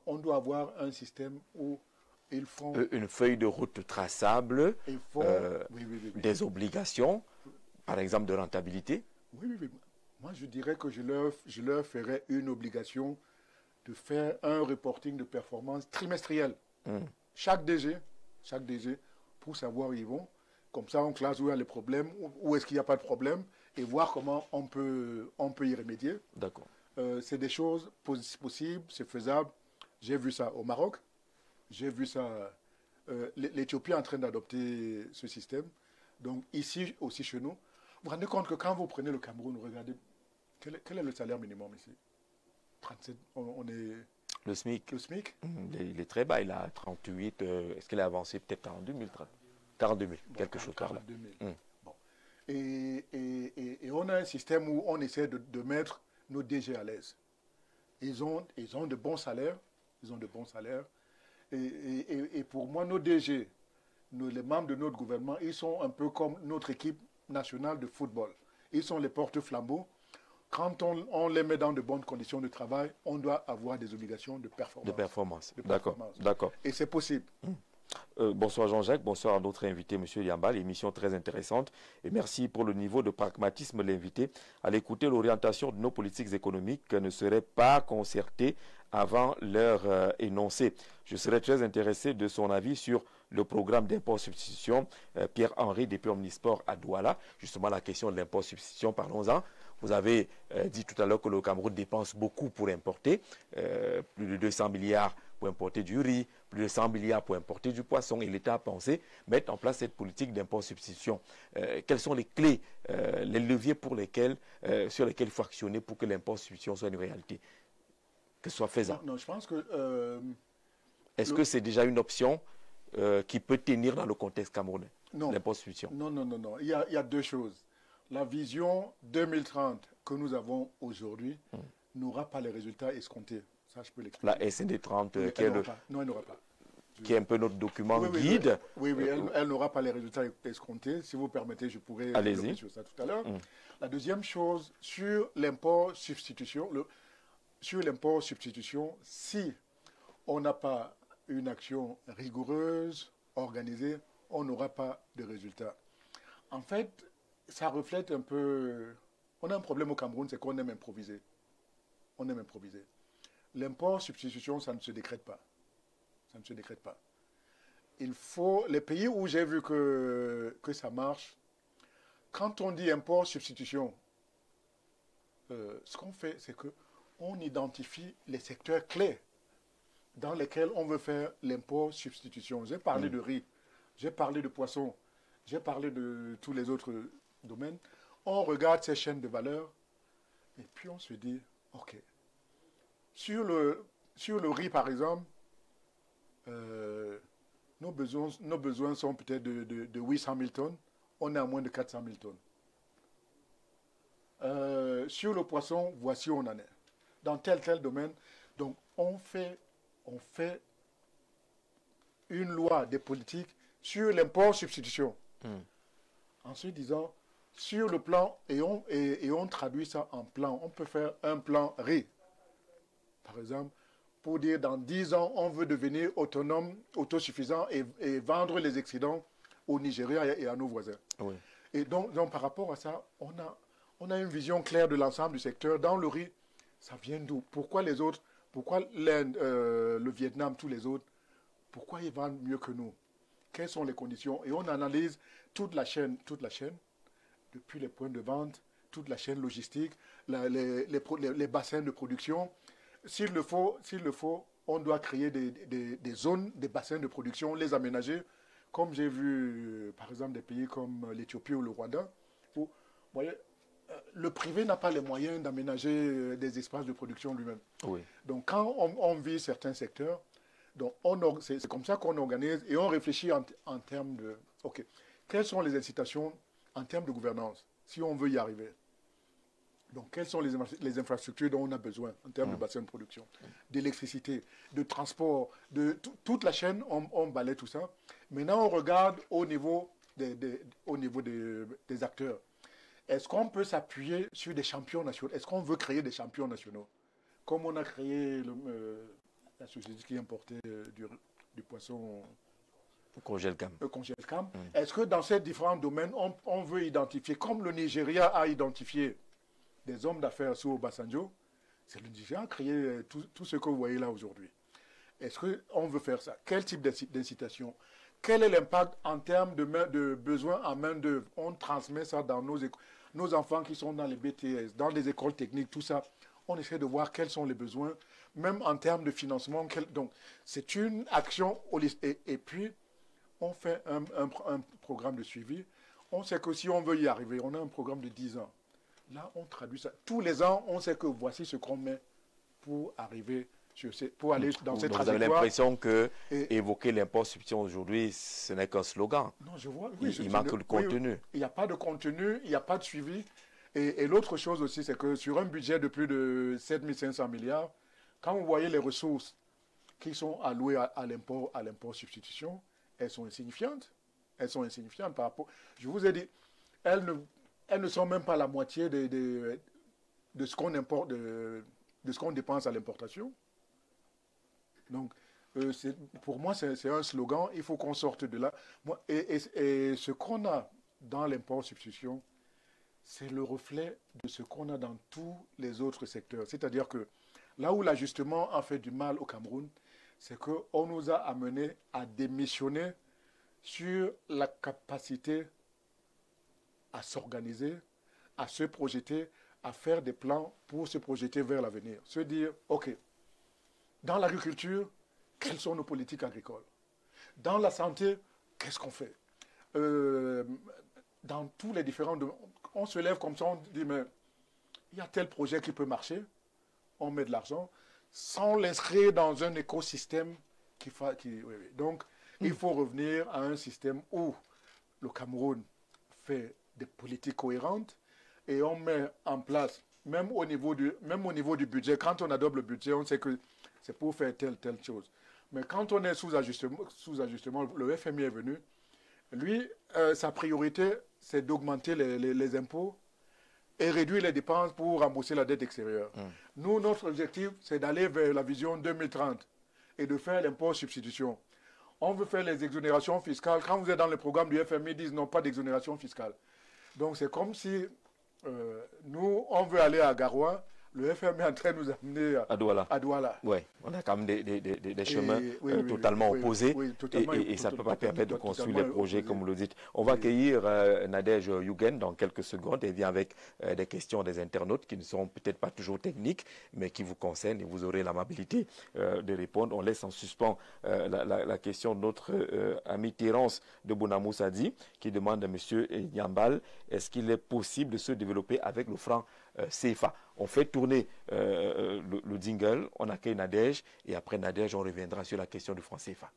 on doit avoir un système où ils font... Une feuille de route traçable, ils font, oui. des obligations, par exemple de rentabilité. Oui. Moi, je dirais que je leur ferais une obligation de faire un reporting de performance trimestriel. Chaque DG, pour savoir où ils vont. Comme ça, on classe où il y a les problèmes, où est-ce qu'il n'y a pas de problème, et voir comment on peut y remédier. D'accord. C'est des choses possibles, c'est faisable. J'ai vu ça au Maroc. J'ai vu ça... L'Éthiopie est en train d'adopter ce système. Donc ici, aussi chez nous, vous vous rendez compte que quand vous prenez le Cameroun, regardez, quel est le salaire minimum ici? 37, on est... Le SMIC. Le SMIC? Il est très bas, il a 38. Est-ce qu'il a avancé peut-être 42 000 42 000, quelque chose par là. 42 000. Bon. Et on a un système où on essaie de mettre nos DG à l'aise. Ils ont de bons salaires. Et pour moi, nos DG, les membres de notre gouvernement, ils sont un peu comme notre équipe nationale de football. Ils sont les porte-flambeaux. Quand on les met dans de bonnes conditions de travail, on doit avoir des obligations de performance. De performance. D'accord. Et c'est possible. Bonsoir Jean-Jacques, bonsoir à notre invité, M. Yamba. L'émission très intéressante. Et merci pour le niveau de pragmatisme de l'invité. À l'écouter, l'orientation de nos politiques économiques ne serait pas concertée avant leur énoncé. Je serais très intéressé de son avis sur le programme d'impôt substitution. Pierre-Henri, depuis Omnisport à Douala. Justement, la question de l'impôt substitution, parlons-en. Vous avez dit tout à l'heure que le Cameroun dépense beaucoup pour importer, plus de 200 milliards pour importer du riz, plus de 100 milliards pour importer du poisson. Et l'État a pensé mettre en place cette politique d'impôt substitution. Quelles sont les clés, les leviers sur lesquels il faut actionner pour que l'impôt substitution soit une réalité, que ce soit faisable? Non, je pense que... Est-ce que c'est déjà une option qui peut tenir dans le contexte camerounais, l'impôt substitution? Non. Il y a deux choses. La vision 2030 que nous avons aujourd'hui n'aura pas les résultats escomptés. Ça, je peux l'expliquer. La SND 30, non, elle n'aura pas. Qui est un peu notre document guide. Oui, elle n'aura pas les résultats escomptés. Si vous permettez, je pourrais développer sur ça tout à l'heure. La deuxième chose, sur l'impôt substitution, si on n'a pas une action rigoureuse, organisée, on n'aura pas de résultats. En fait, ça reflète un peu... On a un problème au Cameroun, c'est qu'on aime improviser. L'impôt substitution, ça ne se décrète pas. Il faut... Les pays où j'ai vu que ça marche, quand on dit impôt substitution, ce qu'on fait, c'est qu'on identifie les secteurs clés dans lesquels on veut faire l'impôt substitution. J'ai parlé de riz, j'ai parlé de poisson, j'ai parlé de tous les autres domaines. On regarde ces chaînes de valeur et puis on se dit, OK, sur le riz par exemple, nos besoins sont peut-être de 800 000 tonnes, on est à moins de 400 000 tonnes. Sur le poisson, voici où on en est. Dans tel domaine, donc on fait une loi des politiques sur l'impôt substitution. En se disant, sur le plan, et on traduit ça en plan. On peut faire un plan riz, par exemple, pour dire dans 10 ans, on veut devenir autonome, autosuffisant et vendre les excédents au Nigeria et à nos voisins. Oui. Et donc, par rapport à ça, on a une vision claire de l'ensemble du secteur. Dans le riz, ça vient d'où? Pourquoi les autres, pourquoi l'Inde, le Vietnam, tous les autres, pourquoi ils vendent mieux que nous? Quelles sont les conditions? Et on analyse toute la chaîne, depuis les points de vente, toute la chaîne logistique, les bassins de production. S'il le faut, on doit créer des zones, des bassins de production, les aménager, comme j'ai vu, par exemple, des pays comme l'Éthiopie ou le Rwanda, où, vous voyez, le privé n'a pas les moyens d'aménager des espaces de production lui-même. Oui. Donc, quand on vise certains secteurs, c'est comme ça qu'on organise et on réfléchit en termes de, OK, quelles sont les incitations en termes de gouvernance, si on veut y arriver. Donc, quelles sont les infrastructures dont on a besoin en termes de bassin de production, d'électricité, de transport, de toute la chaîne, on balaie tout ça. Maintenant, on regarde au niveau des acteurs. Est-ce qu'on peut s'appuyer sur des champions nationaux? Est-ce qu'on veut créer des champions nationaux? Comme on a créé la société qui importait du poisson Congelcam. Congelcam. Est-ce que dans ces différents domaines, on veut identifier, comme le Nigeria a identifié des hommes d'affaires sur Obasanjo, c'est le Nigeria qui a créé tout ce que vous voyez là aujourd'hui. Est-ce qu'on veut faire ça? Quel type d'incitation? Quel est l'impact en termes de besoins en main-d'œuvre? On transmet ça dans nos enfants qui sont dans les BTS, dans les écoles techniques, tout ça. On essaie de voir quels sont les besoins, même en termes de financement. Donc, c'est une action holistique. Et puis, on fait un programme de suivi. On sait que si on veut y arriver, on a un programme de 10 ans. Là, on traduit ça. Tous les ans, on sait que voici ce qu'on met pour arriver pour aller dans cette trajectoire. Vous avez l'impression que évoquer l'import substitution aujourd'hui, ce n'est qu'un slogan. Non, je vois. Oui, il manque le contenu. Oui, il n'y a pas de contenu, il n'y a pas de suivi. Et l'autre chose aussi, c'est que sur un budget de plus de 7 500 milliards, quand vous voyez les ressources qui sont allouées à l'import substitution, elles sont insignifiantes. Elles sont insignifiantes par rapport. Je vous ai dit, elles ne sont même pas la moitié de ce qu'on importe, de ce qu'on dépense à l'importation. Donc, pour moi, c'est un slogan. Il faut qu'on sorte de là. Et ce qu'on a dans l'import substitution, c'est le reflet de ce qu'on a dans tous les autres secteurs. C'est-à-dire que là où l'ajustement a fait du mal au Cameroun, c'est qu'on nous a amené à démissionner sur la capacité à s'organiser, à se projeter, à faire des plans pour se projeter vers l'avenir. Se dire, OK, dans l'agriculture, quelles sont nos politiques agricoles? Dans la santé, qu'est-ce qu'on fait? Dans tous les différents domaines, on se lève comme ça, on dit, mais il y a tel projet qui peut marcher, on met de l'argent, sans l'inscrire dans un écosystème oui. Donc, il faut revenir à un système où le Cameroun fait des politiques cohérentes et on met en place, même au niveau du budget, quand on adopte le budget, on sait que c'est pour faire telle chose. Mais quand on est sous ajustement, le FMI est venu, lui, sa priorité, c'est d'augmenter les impôts et réduire les dépenses pour rembourser la dette extérieure. Nous, notre objectif, c'est d'aller vers la vision 2030 et de faire l'impôt substitution. On veut faire les exonérations fiscales. Quand vous êtes dans le programme du FMI, ils disent non, pas d'exonération fiscale. Donc c'est comme si nous, on veut aller à Garoua, le FMI est en train de nous amener à Douala. Oui, on a quand même des chemins totalement opposés et ça ne peut pas permettre de construire les projets comme vous le dites. On va accueillir Nadège Yougen dans quelques secondes et vient avec des questions des internautes qui ne sont peut-être pas toujours techniques mais qui vous concernent et vous aurez l'amabilité de répondre. On laisse en suspens la question de notre ami Terence de Bonamou Sadi qui demande à M. Nyambal est-ce qu'il est possible de se développer avec le franc CFA. On fait tourner le jingle, on accueille Nadège et après Nadège, on reviendra sur la question du franc CFA.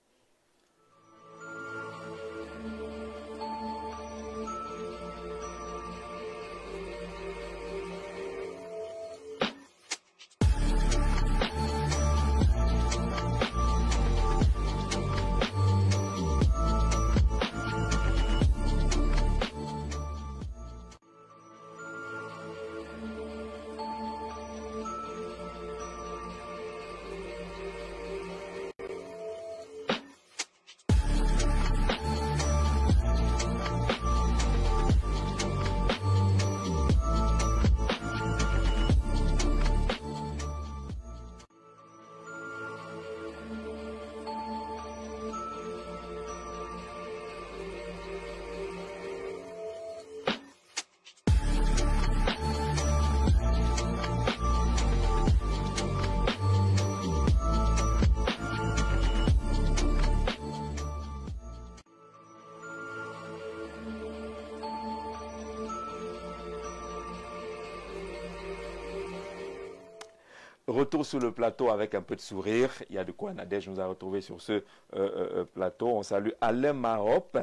Retour sur le plateau avec un peu de sourire. Il y a de quoi Nadège nous a retrouvés sur ce plateau. On salue Alain Marop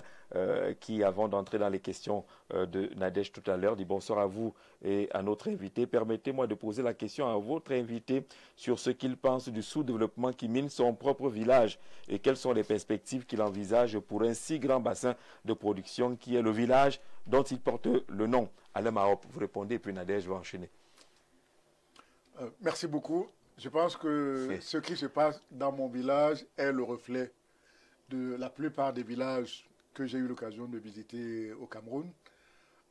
qui, avant d'entrer dans les questions de Nadège tout à l'heure, dit bonsoir à vous et à notre invité. Permettez-moi de poser la question à votre invité sur ce qu'il pense du sous-développement qui mine son propre village et quelles sont les perspectives qu'il envisage pour un si grand bassin de production qui est le village dont il porte le nom. Alain Marop, vous répondez et puis Nadège va enchaîner. Merci beaucoup. Je pense que ce qui se passe dans mon village est le reflet de la plupart des villages que j'ai eu l'occasion de visiter au Cameroun.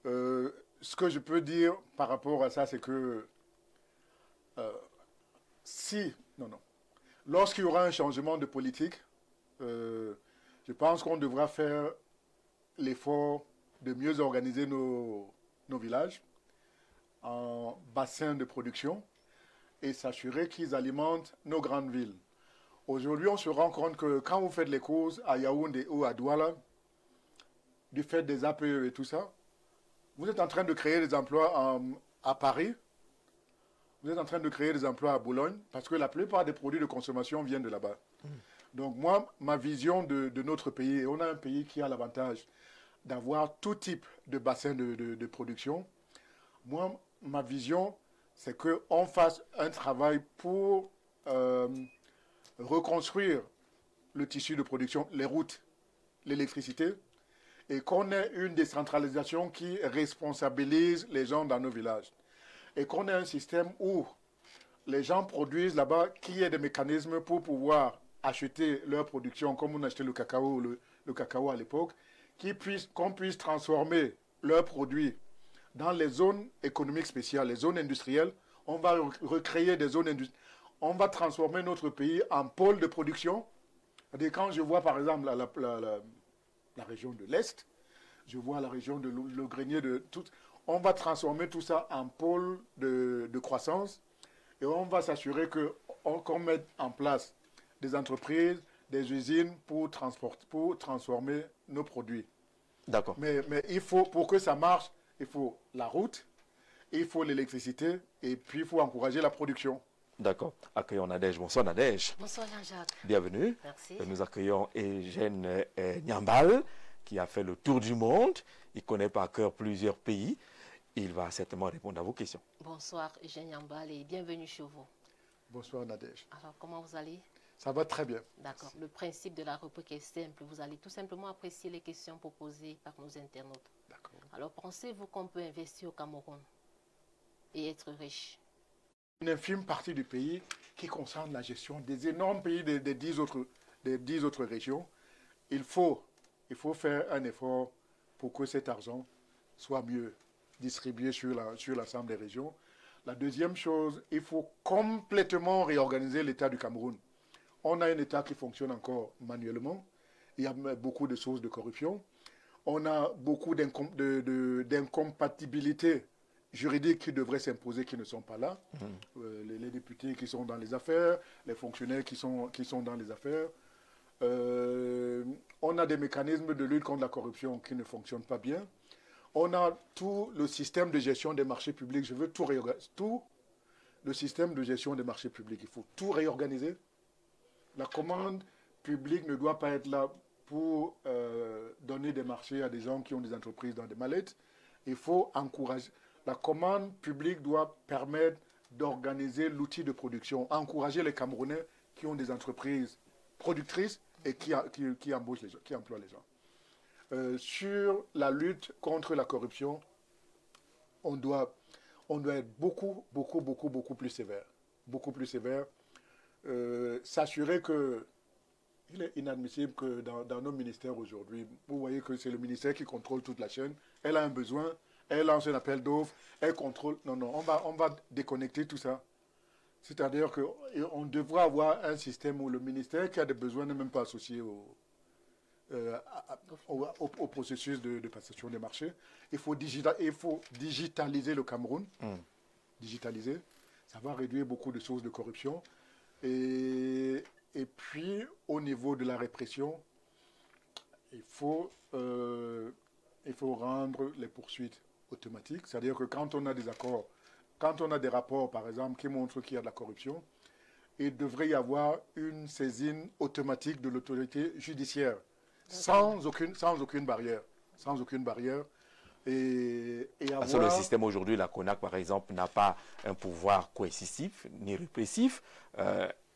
Ce que je peux dire par rapport à ça, c'est que lorsqu'il y aura un changement de politique, je pense qu'on devra faire l'effort de mieux organiser nos villages en bassins de production et s'assurer qu'ils alimentent nos grandes villes. Aujourd'hui, on se rend compte que quand vous faites les courses à Yaoundé ou à Douala, du fait des APE et tout ça, vous êtes en train de créer des emplois à Paris, vous êtes en train de créer des emplois à Boulogne, parce que la plupart des produits de consommation viennent de là-bas. Donc moi, ma vision de notre pays, et on a un pays qui a l'avantage d'avoir tout type de bassin de production, moi, ma vision, c'est qu'on fasse un travail pour reconstruire le tissu de production, les routes, l'électricité, et qu'on ait une décentralisation qui responsabilise les gens dans nos villages. Et qu'on ait un système où les gens produisent là-bas, qu'il y ait des mécanismes pour pouvoir acheter leur production, comme on achetait le cacao à l'époque, qu'on puisse transformer leurs produits dans les zones économiques spéciales, les zones industrielles. On va recréer des zones industrielles. On va transformer notre pays en pôle de production. Quand je vois par exemple la région de l'Est, je vois la région de le grenier de tout. On va transformer tout ça en pôle de croissance et on va s'assurer qu'on mette en place des entreprises, des usines pour transformer nos produits. D'accord. Mais il faut, pour que ça marche, il faut la route, il faut l'électricité et puis il faut encourager la production. D'accord. Accueillons Nadège. Bonsoir Nadège. Bonsoir Jean-Jacques. Bienvenue. Merci. Nous accueillons Eugène Nyambal qui a fait le tour du monde. Il connaît par cœur plusieurs pays. Il va certainement répondre à vos questions. Bonsoir Eugène Nyambal et bienvenue chez vous. Bonsoir Nadège. Alors comment vous allez? Ça va très bien. D'accord. Le principe de la rubrique est simple. Vous allez tout simplement apprécier les questions proposées par nos internautes. D'accord. Alors pensez-vous qu'on peut investir au Cameroun et être riche? Une infime partie du pays qui concerne la gestion des énormes pays des 10 autres régions. Il faut faire un effort pour que cet argent soit mieux distribué sur l'ensemble des régions. La deuxième chose, il faut complètement réorganiser l'État du Cameroun. On a un État qui fonctionne encore manuellement. Il y a beaucoup de sources de corruption. On a beaucoup d'incompatibilités juridiques qui devraient s'imposer, qui ne sont pas là. Les députés qui sont dans les affaires, les fonctionnaires qui sont dans les affaires. On a des mécanismes de lutte contre la corruption qui ne fonctionnent pas bien. On a tout le système de gestion des marchés publics. Je veux tout réorganiser. Tout le système de gestion des marchés publics. Il faut tout réorganiser. La commande publique ne doit pas être là pour donner des marchés à des gens qui ont des entreprises dans des mallettes. Il faut encourager. La commande publique doit permettre d'organiser l'outil de production, encourager les Camerounais qui ont des entreprises productrices et qui embauchent les gens, qui emploient les gens. Sur la lutte contre la corruption, on doit être beaucoup plus sévère. Beaucoup plus sévère. S'assurer que il est inadmissible que dans nos ministères aujourd'hui, vous voyez que c'est le ministère qui contrôle toute la chaîne. Elle a un besoin, elle lance un appel d'offres, elle contrôle. Non, on va déconnecter tout ça. C'est-à-dire qu'on devra avoir un système où le ministère qui a des besoins n'est même pas associé au processus de passation des marchés. Il faut digitaliser le Cameroun. Digitaliser. Ça va réduire beaucoup de sources de corruption. Et puis, au niveau de la répression, il faut rendre les poursuites automatiques. C'est-à-dire que quand on a des accords quand on a des rapports, par exemple, qui montrent qu'il y a de la corruption, il devrait y avoir une saisine automatique de l'autorité judiciaire, sans aucune barrière. Sans aucune barrière. Parce que le système aujourd'hui, la CONAC, par exemple, n'a pas un pouvoir coercitif ni répressif.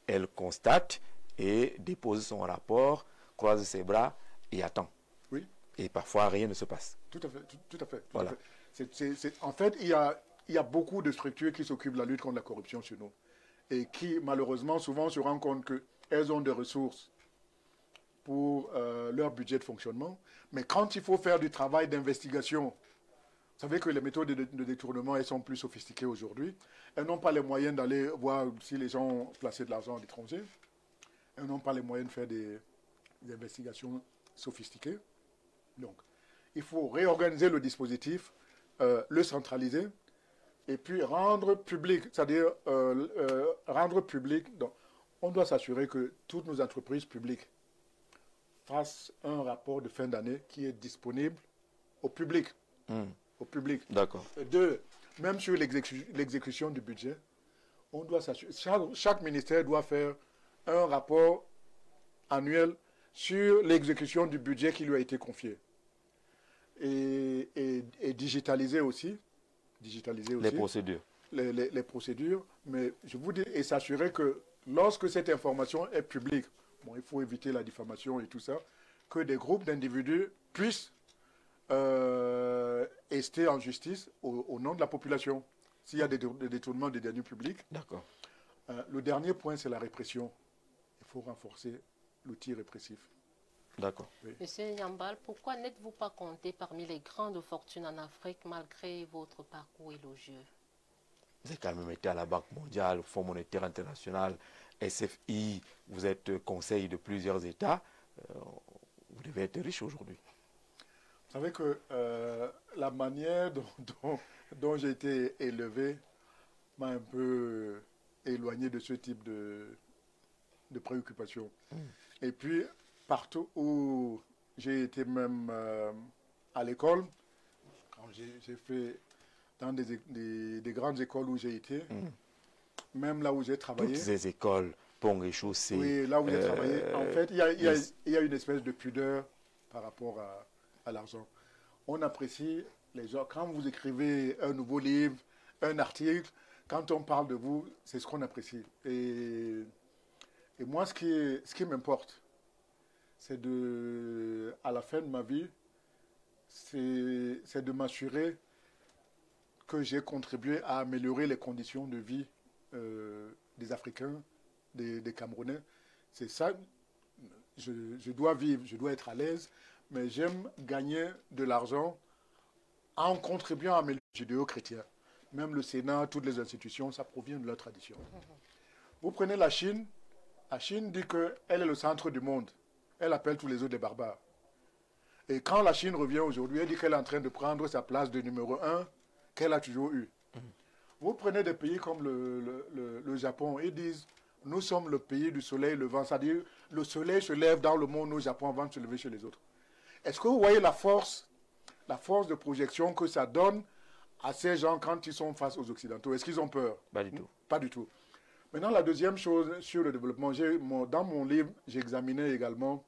Elle constate et dépose son rapport, croise ses bras et attend. Oui. Et parfois, rien ne se passe. Tout à fait. Tout à fait. Voilà. En fait, il y a beaucoup de structures qui s'occupent de la lutte contre la corruption chez nous. Et qui, malheureusement, souvent se rendent compte qu'elles ont des ressources pour leur budget de fonctionnement. Mais quand il faut faire du travail d'investigation, vous savez que les méthodes de détournement, elles sont plus sophistiquées aujourd'hui. Elles n'ont pas les moyens d'aller voir si les gens ont placé de l'argent à l'étranger. Elles n'ont pas les moyens de faire des investigations sophistiquées. Donc, il faut réorganiser le dispositif, le centraliser, et puis rendre public, c'est-à-dire rendre public. Donc, on doit s'assurer que toutes nos entreprises publiques fassent un rapport de fin d'année qui est disponible au public. Au public. D'accord. Deux, même sur l'exécution du budget, on doit s'assurer. Chaque ministère doit faire un rapport annuel sur l'exécution du budget qui lui a été confié. Et digitaliser aussi. Les procédures. Les procédures, mais je vous dis, et s'assurer que lorsque cette information est publique, bon, il faut éviter la diffamation et tout ça, que des groupes d'individus puissent rester en justice au nom de la population, s'il y a des détournements des deniers publics. D'accord. Le dernier point, c'est la répression. Il faut renforcer l'outil répressif. D'accord. Oui. Monsieur Nyambal, pourquoi n'êtes-vous pas compté parmi les grandes fortunes en Afrique malgré votre parcours élogieux? Vous avez quand même été à la Banque mondiale, au Fonds monétaire international, SFI, vous êtes conseil de plusieurs États. Vous devez être riche aujourd'hui. Vous savez que la manière dont j'ai été élevé m'a un peu éloigné de ce type de préoccupation. Et puis, partout où j'ai été même à l'école, quand j'ai fait dans des grandes écoles où j'ai été, même là où j'ai travaillé. Toutes ces écoles, Pont et Chaussée. Oui, là où j'ai travaillé. En fait, il y a une espèce de pudeur par rapport à l'argent. On apprécie les gens. Quand vous écrivez un nouveau livre, un article, quand on parle de vous, c'est ce qu'on apprécie. Et moi, ce qui m'importe, c'est à la fin de ma vie, c'est de m'assurer que j'ai contribué à améliorer les conditions de vie des Africains, des Camerounais. C'est ça, je dois vivre, je dois être à l'aise, mais j'aime gagner de l'argent en contribuant à améliorer les judéo-chrétiens. Même le Sénat, toutes les institutions, ça provient de leur tradition. Vous prenez la Chine dit qu'elle est le centre du monde. Elle appelle tous les autres des barbares. Et quand la Chine revient aujourd'hui, elle dit qu'elle est en train de prendre sa place de numéro 1 qu'elle a toujours eue. Vous prenez des pays comme le Japon, ils disent « Nous sommes le pays du soleil levant », c'est-à-dire le soleil se lève dans le monde au Japon avant de se lever chez les autres. Est-ce que vous voyez la force de projection que ça donne à ces gens quand ils sont face aux Occidentaux? Est-ce qu'ils ont peur? Pas du tout. Pas du tout. Maintenant, la deuxième chose sur le développement, dans mon livre, j'examinais également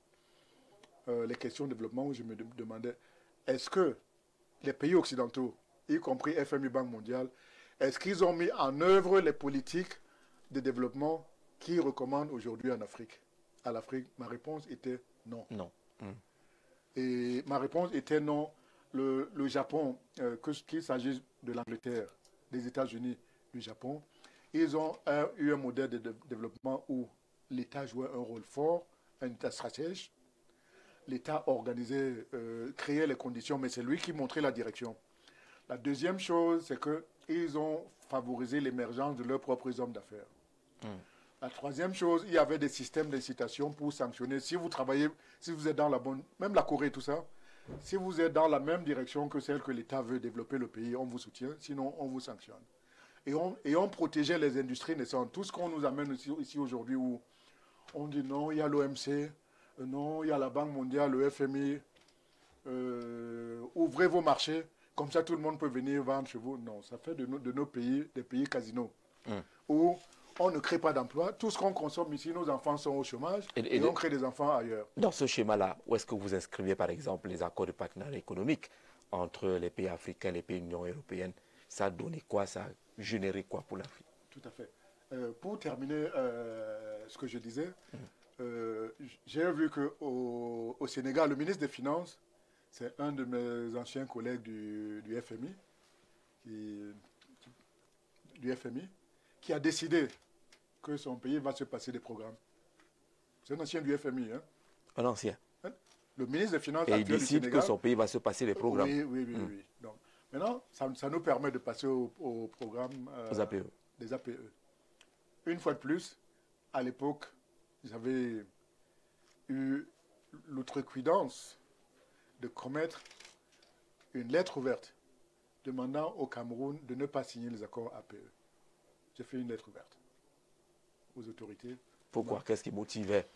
les questions de développement où je me demandais, est-ce que les pays occidentaux, y compris FMI, Banque mondiale, est-ce qu'ils ont mis en œuvre les politiques de développement qu'ils recommandent aujourd'hui en Afrique? À l'Afrique, ma réponse était non. Non. Et ma réponse était non. Le Japon, qu'il s'agisse de l'Angleterre, des États-Unis, du Japon, ils ont eu un modèle de développement où l'État jouait un rôle fort, un État stratège. L'État organisait, créait les conditions, mais c'est lui qui montrait la direction. La deuxième chose, c'est qu'ils ont favorisé l'émergence de leurs propres hommes d'affaires. La troisième chose, il y avait des systèmes d'incitation pour sanctionner. Si vous travaillez, si vous êtes dans la bonne, même la Corée, tout ça, si vous êtes dans la même direction que celle que l'État veut développer le pays, on vous soutient, sinon on vous sanctionne. Et on protégeait les industries naissantes. Tout ce qu'on nous amène ici aujourd'hui où on dit non, il y a l'OMC, non, il y a la Banque mondiale, le FMI, ouvrez vos marchés. comme ça tout le monde peut venir vendre chez vous. Non, ça fait de nos pays des pays casinos, où on ne crée pas d'emplois. Tout ce qu'on consomme ici, nos enfants sont au chômage et on crée des enfants ailleurs. Dans ce schéma-là, où est-ce que vous inscrivez par exemple les accords de partenariat économique entre les pays africains et les pays de l'Union européenne? Ça a donné quoi? Ça a généré quoi pour l'Afrique? Tout à fait. Pour terminer ce que je disais, j'ai vu qu'au Sénégal, le ministre des Finances, c'est un de mes anciens collègues du FMI, qui a décidé que son pays va se passer des programmes. C'est un ancien du FMI. Hein? Un ancien. Le ministre des Finances et il décide du Sénégal, que son pays va se passer des programmes. Oui. Donc, maintenant, ça nous permet de passer au programme des APE. Une fois de plus, à l'époque, j'avais eu l'outrecuidance de commettre une lettre ouverte demandant au Cameroun de ne pas signer les accords APE. J'ai fait une lettre ouverte aux autorités. Pourquoi? Qu'est-ce qui motivait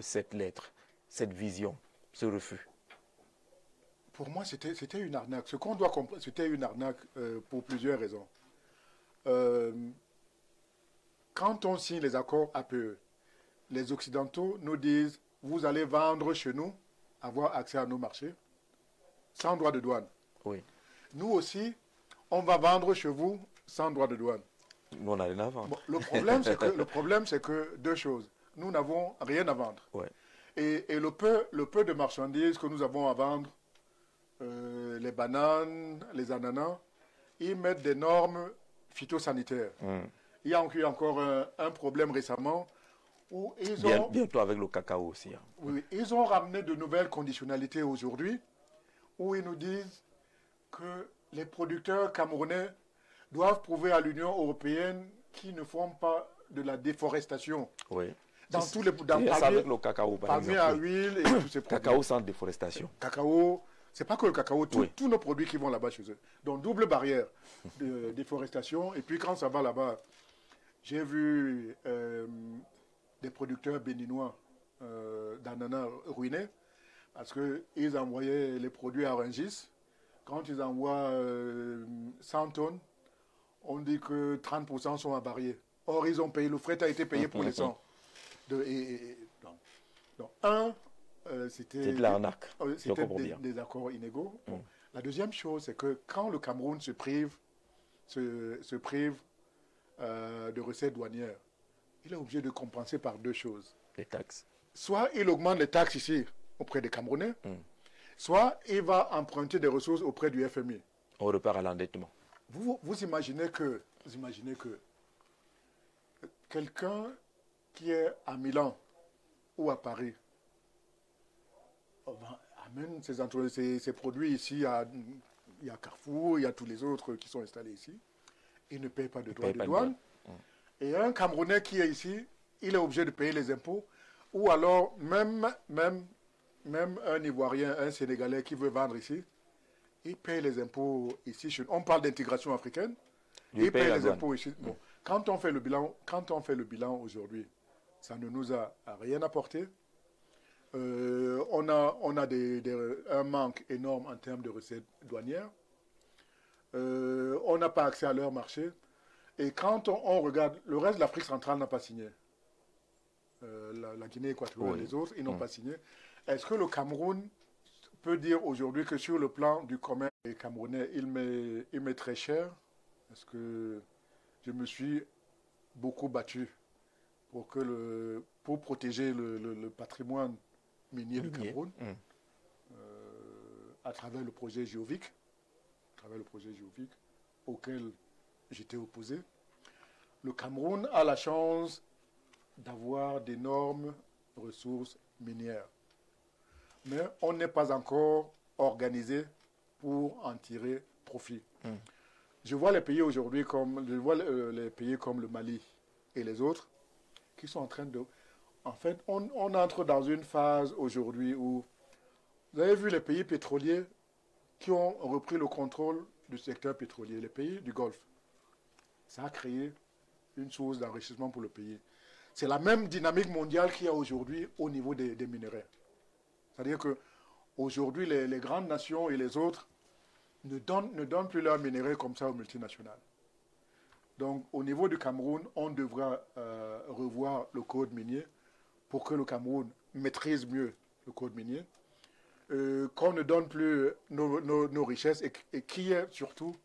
cette lettre, cette vision, ce refus? Pour moi, c'était une arnaque. Ce qu'on doit comprendre, c'était une arnaque pour plusieurs raisons. Quand on signe les accords APE, les Occidentaux nous disent « Vous allez vendre chez nous, avoir accès à nos marchés, sans droit de douane. Oui. Nous aussi, on va vendre chez vous sans droit de douane. » Nous, on n'a rien à vendre. Bon, le problème, c'est que deux choses. Nous n'avons rien à vendre. Ouais. Et le peu de marchandises que nous avons à vendre, les bananes, les ananas, ils mettent des normes phytosanitaires. Il y a encore un problème récemment où ils ont... Bientôt avec le cacao aussi. Hein. Oui, ils ont ramené de nouvelles conditionnalités aujourd'hui où ils nous disent que les producteurs camerounais doivent prouver à l'Union européenne qu'ils ne font pas de la déforestation. Oui. Dans tous les... avec le cacao, par exemple. À huile et tous ces produits. Cacao sans déforestation. Cacao... C'est pas que le cacao, tous nos produits qui vont là-bas chez eux. Donc, double barrière de déforestation. Et puis, quand ça va là-bas, j'ai vu des producteurs béninois d'ananas ruinés parce qu'ils envoyaient les produits à Rungis. Quand ils envoient 100 tonnes, on dit que 30% sont avariés. Or, ils ont payé, le fret a été payé pour les 100. C'était de l'arnaque. C'était des accords inégaux. Bon. La deuxième chose, c'est que quand le Cameroun se prive de recettes douanières, il est obligé de compenser par deux choses. Les taxes. Soit il augmente les taxes ici auprès des Camerounais, soit il va emprunter des ressources auprès du FMI. On repart à l'endettement. Vous imaginez que quelqu'un qui est à Milan ou à Paris amène ses produits ici, il y a Carrefour, il y a tous les autres qui sont installés ici. Ils ne payent pas de droits de douane. Et un Camerounais qui est ici, il est obligé de payer les impôts. Ou alors, même un Ivoirien, un Sénégalais qui veut vendre ici, il paye les impôts ici. On parle d'intégration africaine. Il paye les impôts ici. Bon, quand on fait le bilan aujourd'hui, ça ne nous a rien apporté. On a un manque énorme en termes de recettes douanières. On n'a pas accès à leur marché. Et quand on regarde, le reste de l'Afrique centrale n'a pas signé. La Guinée équatoriale et les autres, ils n'ont pas signé. Est-ce que le Cameroun peut dire aujourd'hui que sur le plan du commerce, les Camerounais, il m'est très cher? Parce que je me suis beaucoup battu pour protéger le patrimoine minier du Cameroun à travers le projet Géovic, auquel j'étais opposé. Le Cameroun a la chance d'avoir d'énormes ressources minières. Mais on n'est pas encore organisé pour en tirer profit. Je vois les pays aujourd'hui les pays comme le Mali et les autres qui sont en train de... En fait, on entre dans une phase aujourd'hui où vous avez vu les pays pétroliers qui ont repris le contrôle du secteur pétrolier, les pays du Golfe. Ça a créé une source d'enrichissement pour le pays. C'est la même dynamique mondiale qu'il y a aujourd'hui au niveau des minerais. C'est-à-dire qu'aujourd'hui, les grandes nations et les autres ne donnent plus leurs minéraux comme ça aux multinationales. Donc, au niveau du Cameroun, on devra revoir le code minier pour que le Cameroun maîtrise mieux le code minier, qu'on ne donne plus nos richesses et qu'il y ait surtout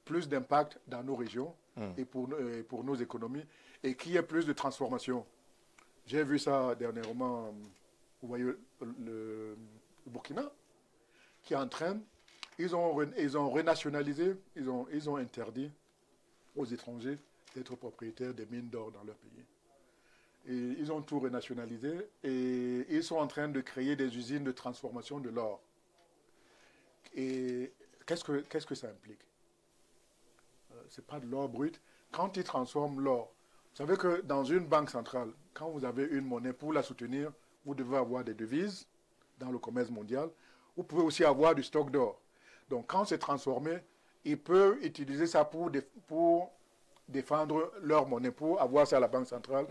plus d'impact dans nos régions et pour nos économies et qu'il y ait plus de transformation. J'ai vu ça dernièrement, vous voyez, le Burkina, qui est en train, ils ont renationalisé, ils ont interdit aux étrangers d'être propriétaires des mines d'or dans leur pays. Et ils ont tout renationalisé et ils sont en train de créer des usines de transformation de l'or. Et qu'est-ce que ça implique? Ce n'est pas de l'or brut. Quand ils transforment l'or, vous savez que dans une banque centrale, quand vous avez une monnaie pour la soutenir, vous devez avoir des devises dans le commerce mondial. Vous pouvez aussi avoir du stock d'or. Donc quand c'est transformé, ils peuvent utiliser ça pour défendre leur monnaie, pour avoir ça à la banque centrale,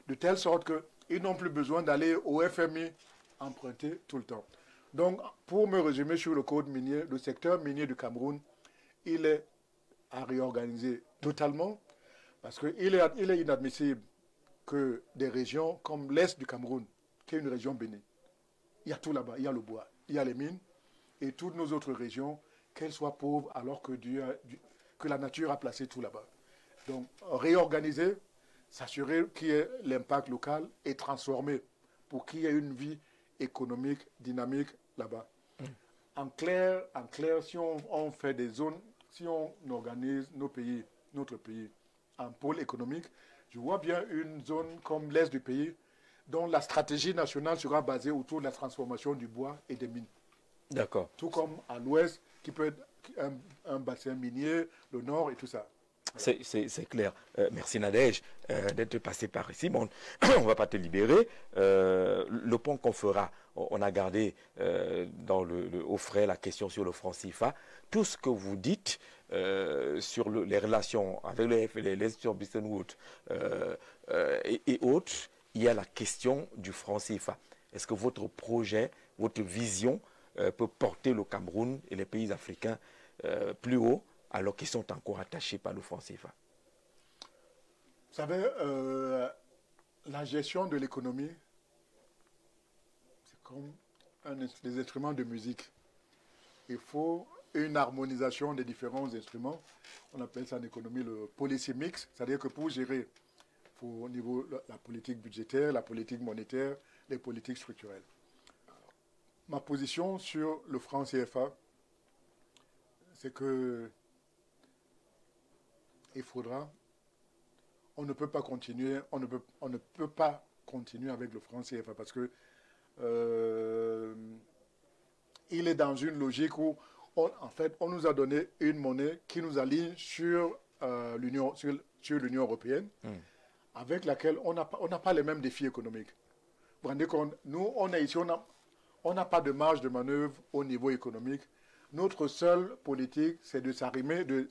de telle sorte qu'ils n'ont plus besoin d'aller au FMI emprunter tout le temps. Donc, pour me résumer sur le code minier, le secteur minier du Cameroun, il est à réorganiser totalement parce qu'il est inadmissible que des régions comme l'Est du Cameroun, qui est une région bénie, il y a tout là-bas, il y a le bois, il y a les mines, et toutes nos autres régions, qu'elles soient pauvres alors que la nature a placé tout là-bas. Donc, réorganiser, s'assurer qu'il y ait l'impact local et transformer pour qu'il y ait une vie économique dynamique là-bas. En clair, si on fait des zones, si on organise notre pays en pôle économique, je vois bien une zone comme l'Est du pays dont la stratégie nationale sera basée autour de la transformation du bois et des mines. D'accord. Tout comme à l'Ouest, qui peut être un bassin minier, le Nord et tout ça. C'est clair. Merci Nadège d'être passé par ici. Bon, on ne va pas te libérer. Le point qu'on fera, on a gardé au frais la question sur le franc CFA. Tout ce que vous dites sur les relations avec les institutions Bretton Woods et autres, il y a la question du franc CFA. Est-ce que votre projet, votre vision peut porter le Cameroun et les pays africains plus haut alors qu'ils sont encore attachés par le franc CFA? Vous savez, la gestion de l'économie, c'est comme les instruments de musique. Il faut une harmonisation des différents instruments. On appelle ça en économie le policy mix, c'est-à-dire que pour gérer au niveau de la politique budgétaire, la politique monétaire, les politiques structurelles. Ma position sur le franc CFA, c'est que on ne peut pas continuer avec le franc CFA parce que il est dans une logique où en fait on nous a donné une monnaie qui nous aligne sur l'Union européenne, avec laquelle on n'a pas les mêmes défis économiques. Vous vous rendez compte, nous on est ici, on n'a pas de marge de manœuvre au niveau économique. Notre seule politique, c'est de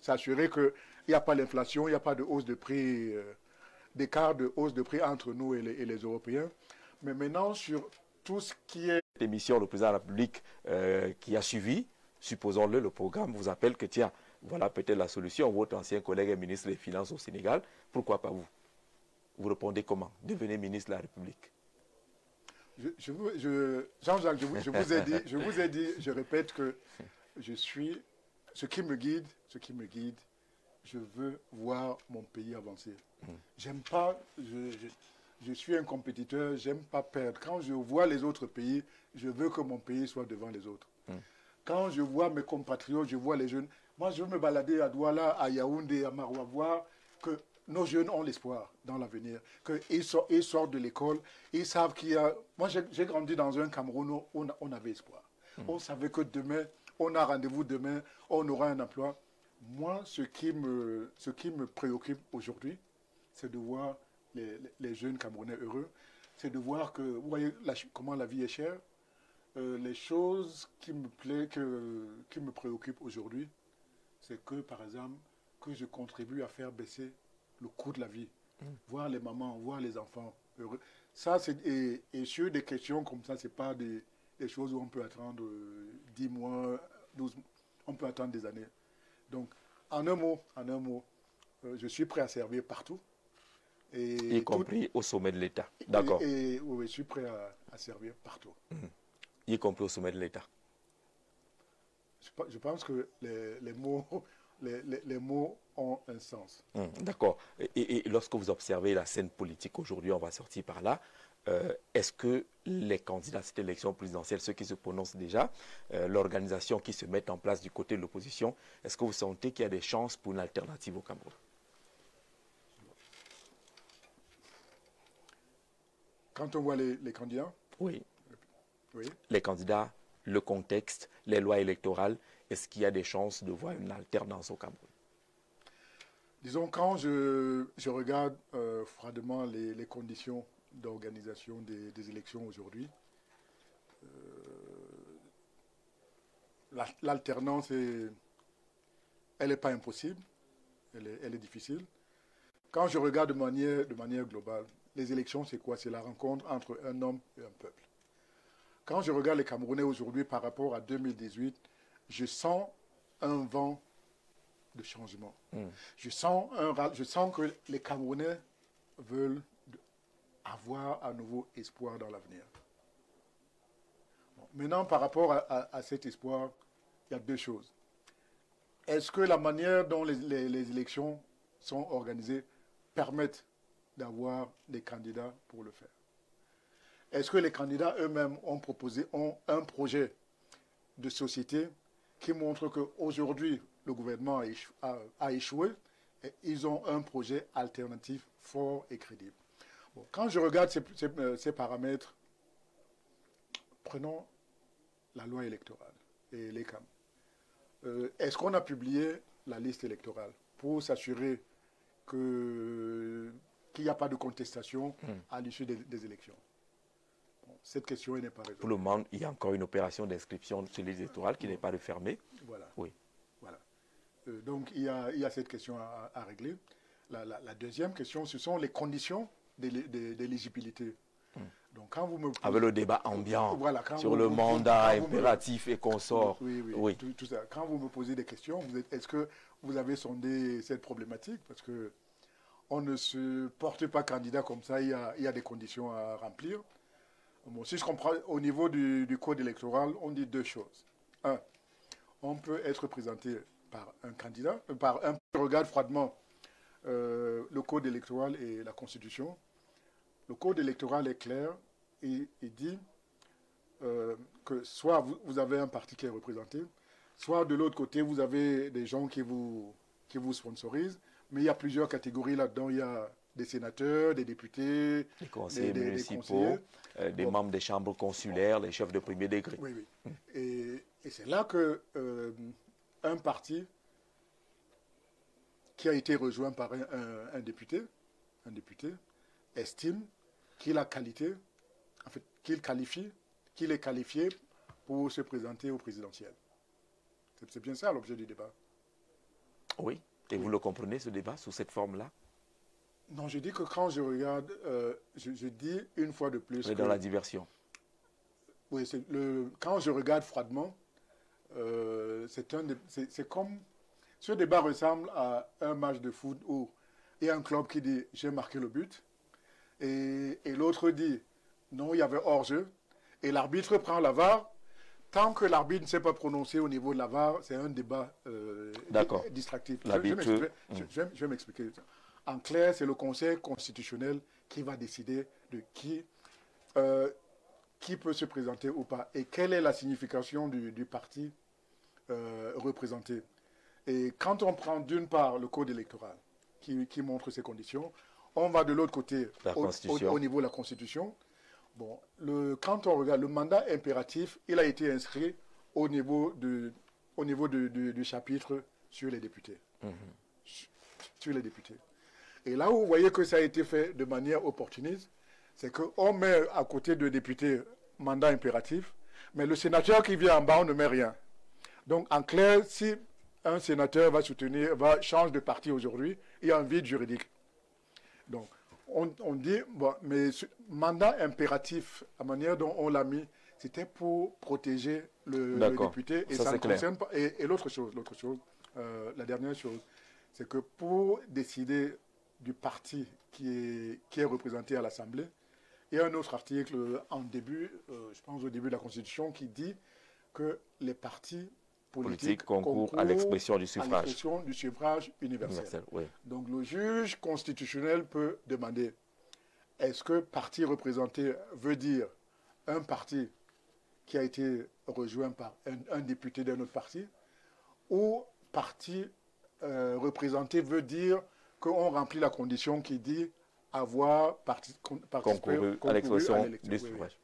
s'assurer qu'il n'y a pas l'inflation, il n'y a pas de hausse de prix, d'écart de hausse de prix entre nous et les Européens. Mais maintenant, sur tout ce qui est... L'émission, le président de la République qui a suivi, supposons-le, le programme vous appelle que tiens, voilà peut-être la solution. Votre ancien collègue est ministre des Finances au Sénégal, pourquoi pas vous? Vous répondez comment? Devenez ministre de la République. Jean-Jacques, je vous ai dit, je répète que je suis, ce qui me guide, je veux voir mon pays avancer. J'aime pas, je suis un compétiteur, j'aime pas perdre. Quand je vois les autres pays, je veux que mon pays soit devant les autres. Quand je vois mes compatriotes, je vois les jeunes, moi je veux me balader à Douala, à Yaoundé, à Maroua, voir que nos jeunes ont l'espoir dans l'avenir, qu'ils sortent de l'école, ils savent qu'il y a... Moi j'ai grandi dans un Cameroun où on avait espoir. On savait que demain, on a rendez-vous demain, on aura un emploi. Moi, ce qui me préoccupe aujourd'hui, c'est de voir les jeunes Camerounais heureux. C'est de voir que, vous voyez comment la vie est chère. Les choses qui me préoccupent aujourd'hui, c'est que, par exemple, que je contribue à faire baisser le coût de la vie. Voir les mamans, voir les enfants heureux. Ça, et sur des questions comme ça, ce n'est pas des choses où on peut attendre 10 mois, 12 mois. On peut attendre des années. Donc, en un mot, je suis prêt à servir partout. Y compris au sommet de l'État. D'accord. Oui, je suis prêt à servir partout. Y compris au sommet de l'État. Je pense que les mots ont un sens. D'accord. Et lorsque vous observez la scène politique aujourd'hui, on va sortir par là, est-ce que les candidats à cette élection présidentielle, ceux qui se prononcent déjà, l'organisation qui se met en place du côté de l'opposition, est-ce que vous sentez qu'il y a des chances pour une alternative au Cameroun? Quand on voit les candidats? Oui. Oui. Les candidats, le contexte, les lois électorales, est-ce qu'il y a des chances de voir une alternance au Cameroun? Disons, quand je regarde froidement les conditions d'organisation des élections aujourd'hui, l'alternance, elle n'est pas impossible, elle est difficile. Quand je regarde de manière globale, les élections, c'est quoi? C'est la rencontre entre un homme et un peuple. Quand je regarde les Camerounais aujourd'hui par rapport à 2018, je sens un vent de changement. Je sens que les Camerounais veulent avoir à nouveau espoir dans l'avenir. Bon, maintenant, par rapport à cet espoir, il y a deux choses. Est-ce que la manière dont les élections sont organisées permettent d'avoir des candidats pour le faire? Est-ce que les candidats eux-mêmes ont un projet de société qui montre qu'aujourd'hui, le gouvernement a échoué et ils ont un projet alternatif fort et crédible? Bon, quand je regarde ces paramètres, prenons la loi électorale et les CAM. Est-ce qu'on a publié la liste électorale pour s'assurer qu'il n'y a pas de contestation à l'issue des élections? Bon, cette question n'est pas résolue. Pour le moment, il y a encore une opération d'inscription sur les électorales qui n'est pas refermée. Voilà. Oui. Voilà. Donc, il y a cette question à régler. La deuxième question, ce sont les conditions d'éligibilité. Donc, quand vous me posez, avec le débat ambiant sur le mandat mandat impératif et consort. Oui. Tout ça. Quand vous me posez des questions, est-ce que vous avez sondé cette problématique? Parce que on ne se porte pas candidat comme ça, il y a des conditions à remplir. Bon, si je comprends, au niveau du code électoral, on dit deux choses. Un, on peut être présenté par un candidat, je regarde froidement le code électoral et la Constitution. Le code électoral est clair et il dit que soit vous avez un parti qui est représenté, soit de l'autre côté, vous avez des gens qui vous sponsorisent, mais il y a plusieurs catégories là-dedans. Il y a des sénateurs, des députés, des conseillers municipaux, des membres des chambres consulaires, les chefs de premier degré. Oui. Et c'est là que un parti qui a été rejoint par un député estime qu'il a qualité, en fait, qu'il est qualifié pour se présenter au présidentiel. C'est bien ça l'objet du débat. Oui, et vous le comprenez, ce débat, sous cette forme-là? Non, je dis que quand je regarde, je dis une fois de plus... Mais dans la diversion. Oui, quand je regarde froidement, c'est comme... Ce débat ressemble à un match de foot où il y a un club qui dit « j'ai marqué le but » et l'autre dit « non, il y avait hors-jeu » et l'arbitre prend la VAR. Tant que l'arbitre ne s'est pas prononcé au niveau de la VAR, c'est un débat distractif. Je vais m'expliquer. En clair, c'est le Conseil constitutionnel qui va décider de qui peut se présenter ou pas et quelle est la signification du parti représenté. Et quand on prend d'une part le code électoral qui montre ces conditions, on va de l'autre côté au niveau de la Constitution. Bon, quand on regarde le mandat impératif, il a été inscrit au niveau du chapitre sur les députés. Sur les députés. Et là où vous voyez que ça a été fait de manière opportuniste, c'est qu'on met à côté de députés mandat impératif, mais le sénateur qui vient en bas, on ne met rien. Donc, en clair, si un sénateur change de parti aujourd'hui, il y a un vide juridique. Donc, on dit, bon, mais mandat impératif, la manière dont on l'a mis, c'était pour protéger le député. Et ça ne clair. concerne pas. Et l'autre chose, la dernière chose, c'est que pour décider du parti qui est représenté à l'Assemblée, il y a un autre article en début, je pense au début de la Constitution, qui dit que les partis politiques concourent à l'expression du suffrage. Universel. Oui. Donc le juge constitutionnel peut demander, est-ce que parti représenté veut dire un parti qui a été rejoint par un député d'un autre parti, ou parti représenté veut dire qu'on remplit la condition qui dit avoir concouru à l'expression du suffrage.